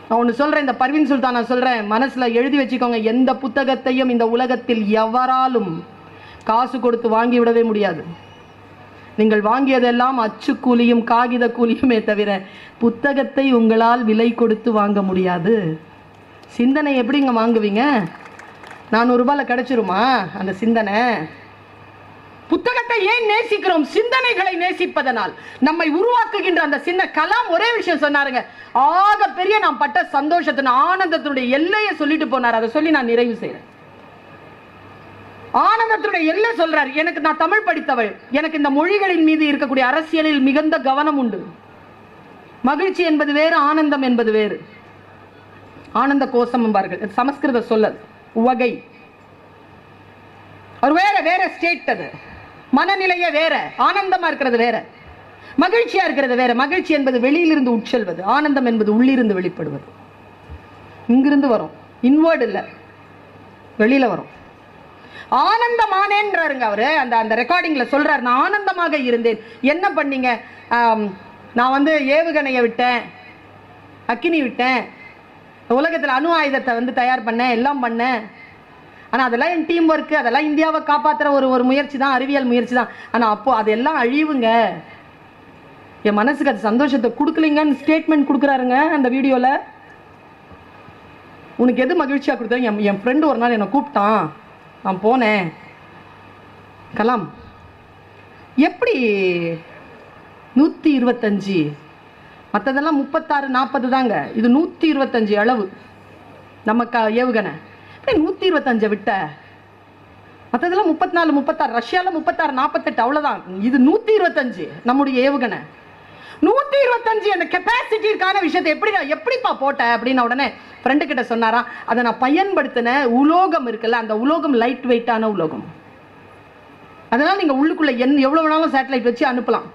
நான் ஒன்று சொல்றேன், இந்த பர்வீன் சுல்தானா சொல்றேன், மனசுல எழுதி வச்சுக்கோங்க. எந்த புத்தகத்தையும் இந்த உலகத்தில் எவராலும் காசு கொடுத்து வாங்கி விடவே முடியாது. நீங்கள் வாங்கியதெல்லாம் அச்சு கூலியும் காகித கூலியுமே தவிர புத்தகத்தை உங்களால் விலை கொடுத்து வாங்க முடியாது. சிந்தனை எப்படிங்க வாங்குவீங்க? 400 ரூபாயில கிடைச்சிருமா அந்த சிந்தனை? புத்தகத்தை ஏன் நேசிக்கிறோம்? சிந்தனைகளை நேசிப்பதனால். நம்மை உருவாக்குகின்ற அந்த சின்ன கலாம் ஒரே விஷயம் சொன்னாருங்க, ஆக பெரிய நான் பட்ட சந்தோஷத்தின் ஆனந்தத்தினுடைய எல்லையை சொல்லிட்டு போனார். அதை சொல்லி நான் நிறைவு செய்யறேன். ஆனந்தத்துடைய எல்லை சொல்றார். எனக்கு, நான் தமிழ் படித்தவள், எனக்கு இந்த மொழிகளின் மீது இருக்கக்கூடிய அரசியலில் மிகுந்த கவனம் உண்டு. மகிழ்ச்சி என்பது வேறு, ஆனந்தம் என்பது வேறு. ஆனந்த கோஷம் என்பார்கள், சமஸ்கிருத சொல்லல், உவகை. ஒரு வேற வேற ஸ்டேட், அது மனநிலையே வேற. ஆனந்தமா இருக்கிறது வேற, மகிழ்ச்சியா இருக்கிறது வேற. மகிழ்ச்சி என்பது வெளியிலிருந்து உட்செல்வது, ஆனந்தம் என்பது உள்ளிருந்து வெளிப்படுவது. இங்கிருந்து வரும், இன்வர்டு இல்ல, வெளியில வரும். ஆனந்தமானேன்றாருங்க அவரு. அந்த அந்த ரெக்கார்டிங்ல சொல்றாரு, நான் ஆனந்தமாக இருந்தேன். என்ன பண்ணீங்க? நான் வந்து ஏவுகணையை விட்டேன், அக்கினி விட்டேன், உலகத்தில் அணு ஆயுதத்தை வந்து தயார் பண்ணேன், எல்லாம் பண்ணேன். ஆனால் அதெல்லாம் என் டீம் ஒர்க்கு, அதெல்லாம் இந்தியாவை காப்பாற்றுற ஒரு முயற்சி தான், அறிவியல் முயற்சி தான். ஆனால் அப்போ அதெல்லாம் அழிவுங்க, என் மனசுக்கு அது சந்தோஷத்தை கொடுக்கலீங்கன்னு ஸ்டேட்மெண்ட் கொடுக்குறாருங்க அந்த வீடியோவில். உனக்கு எது மகிழ்ச்சியாக கொடுத்தா? என் ஃப்ரெண்டு ஒரு நாள் என்னை கூப்பிட்டான், நான் போனேன். கலாம் எப்படி 125, மற்றதெல்லாம் 36 40 தாங்க, இது 125 அளவு நமக்கு ஏவுகணை. 125 விட்ட, மற்றதெல்லாம் 34 36, ரஷ்யாவில் 36 48 அவ்வளோதான். இது 125 நம்முடைய ஏவுகணை. 125 அந்த கெப்பாசிட்டிக்கான விஷயத்தை எப்படிப்பா போட்ட அப்படின்ன உடனே ஃப்ரெண்டு கிட்ட சொன்னாராம், அதை நான் பயன்படுத்தின உலோகம் இருக்குல்ல, அந்த உலோகம் லைட் வெயிட்டான உலோகம். அதனால நீங்க உள்ளுக்குள்ள எவ்வளவு வேணாலும் சேட்டலைட் வச்சு அனுப்பலாம்.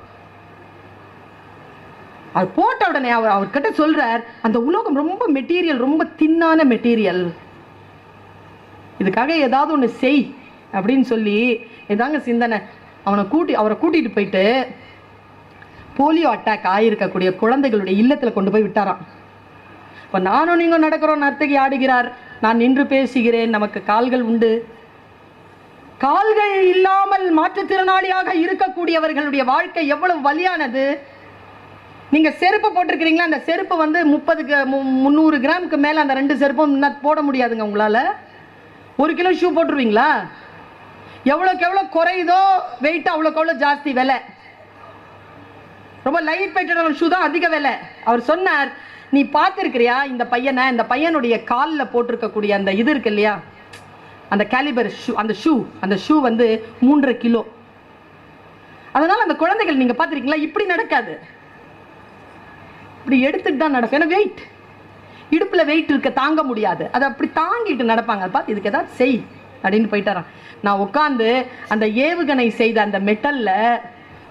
அது போட்ட உடனே அவர்கிட்ட சொல்றார், அந்த உலோகம் ரொம்ப மெட்டீரியல், ரொம்ப தின்னான மெட்டீரியல், இதுக்காக ஏதாவது ஒன்று செய் அப்படின்னு சொல்லி இதாங்க சிந்தனை. அவரை கூட்டிட்டு போயிட்டு போலியோ அட்டாக் ஆகியிருக்கக்கூடிய குழந்தைகளுடைய இல்லத்தில் கொண்டு போய் விட்டாராம். இப்போ நானும் நீங்கள் நடக்கிறோம், நர்த்தகி ஆடுகிறார், நான் நின்று பேசுகிறேன், நமக்கு கால்கள் உண்டு. கால்கள் இல்லாமல் மாற்றுத்திறனாளியாக இருக்கக்கூடியவர்களுடைய வாழ்க்கை எவ்வளவு வலியானது. நீங்க செருப்பு போட்டிருக்கிறீங்களா, அந்த செருப்பு வந்து 300 கிராமுக்கு மேல அந்த 2 செருப்பும் போட முடியாதுங்க உங்களால. 1 கிலோ ஷூ போட்டுருவீங்களா? எவ்வளோக்கு எவ்வளோ குறையுதோ வெயிட் அவ்வளோக்கு எவ்வளோ ஜாஸ்தி விலை. ரொம்ப லைட் வெயிட்டான ஷூ தான் அதிக விலை. அவர் சொன்னார், நீ பார்த்துருக்கிறியா இந்த பையனை? இந்த பையனுடைய காலில் போட்டிருக்கக்கூடிய அந்த இது இருக்கு இல்லையா, அந்த கேலிபர் ஷூ, அந்த ஷூ வந்து 3.5 கிலோ. அதனால அந்த குழந்தைகள் நீங்க பார்த்துருக்கீங்களா, இப்படி நடக்காது, இப்படி எடுத்துட்டு தான் நடக்கும். ஏன்னா வெயிட், இடுப்புல வெயிட் இருக்க தாங்க முடியாது, அதை அப்படி தாங்கிட்டு நடப்பாங்க. பார்த்து இதுக்கு ஏதாவது செய் அப்படின்னு போயிட்டாராம். நான் உட்காந்து அந்த ஏவுகணை செய்த அந்த மெட்டல்ல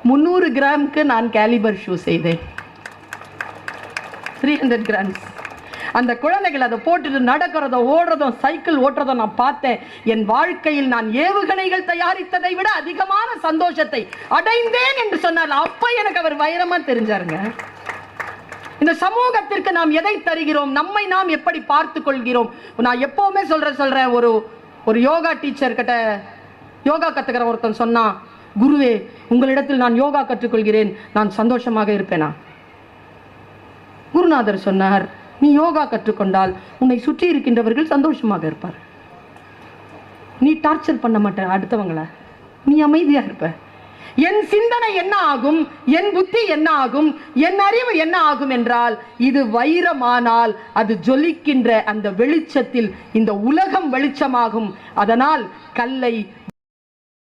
300 கிராமுக்கு நான் கேலிபர் ஷூ செய்தேன், 300 கிராம்ஸ். அந்த குழந்தைகள் அதை போட்டுட்டு நடக்கிறதோ ஓடுறதோ சைக்கிள் ஓட்டுறதோ நான் பார்த்தேன். என் வாழ்க்கையில் நான் ஏவுகணைகள் தயாரித்ததை விட அதிகமான சந்தோஷத்தை அடைந்தேன் என்று சொன்னார். அப்ப எனக்கு அவர் வைரமா தெரிஞ்சாருங்க. இந்த சமூகத்திற்கு நாம் எதை தருகிறோம், நம்மை நாம் எப்படி பார்த்து கொள்கிறோம். நான் எப்பவுமே சொல்றேன், ஒரு யோகா டீச்சர் கிட்ட யோகா கத்துக்கிற ஒருத்தன் சொன்னா, குருவே உங்களிடத்தில் நான் யோகா கற்றுக்கொள்கிறேன், நான் சந்தோஷமாக இருப்பேனா? குருநாதர் சொன்னார், நீ யோகா கற்றுக்கொண்டால் உன்னை சுற்றி இருக்கின்றவர்கள் சந்தோஷமாக இருப்பார். நீ டார்ச்சர் பண்ண மாட்ட அடுத்தவங்களை, நீ அமைதியா இருப்ப. என் சிந்தனை என்ன ஆகும், என் புத்தி என்ன ஆகும், என் அறிவு என்ன ஆகும் என்றால், இது வைரமானால் அது ஜொலிக்கின்ற அந்த வெளிச்சத்தில் இந்த உலகம் வெளிச்சமாகும். அதனால் கல்லை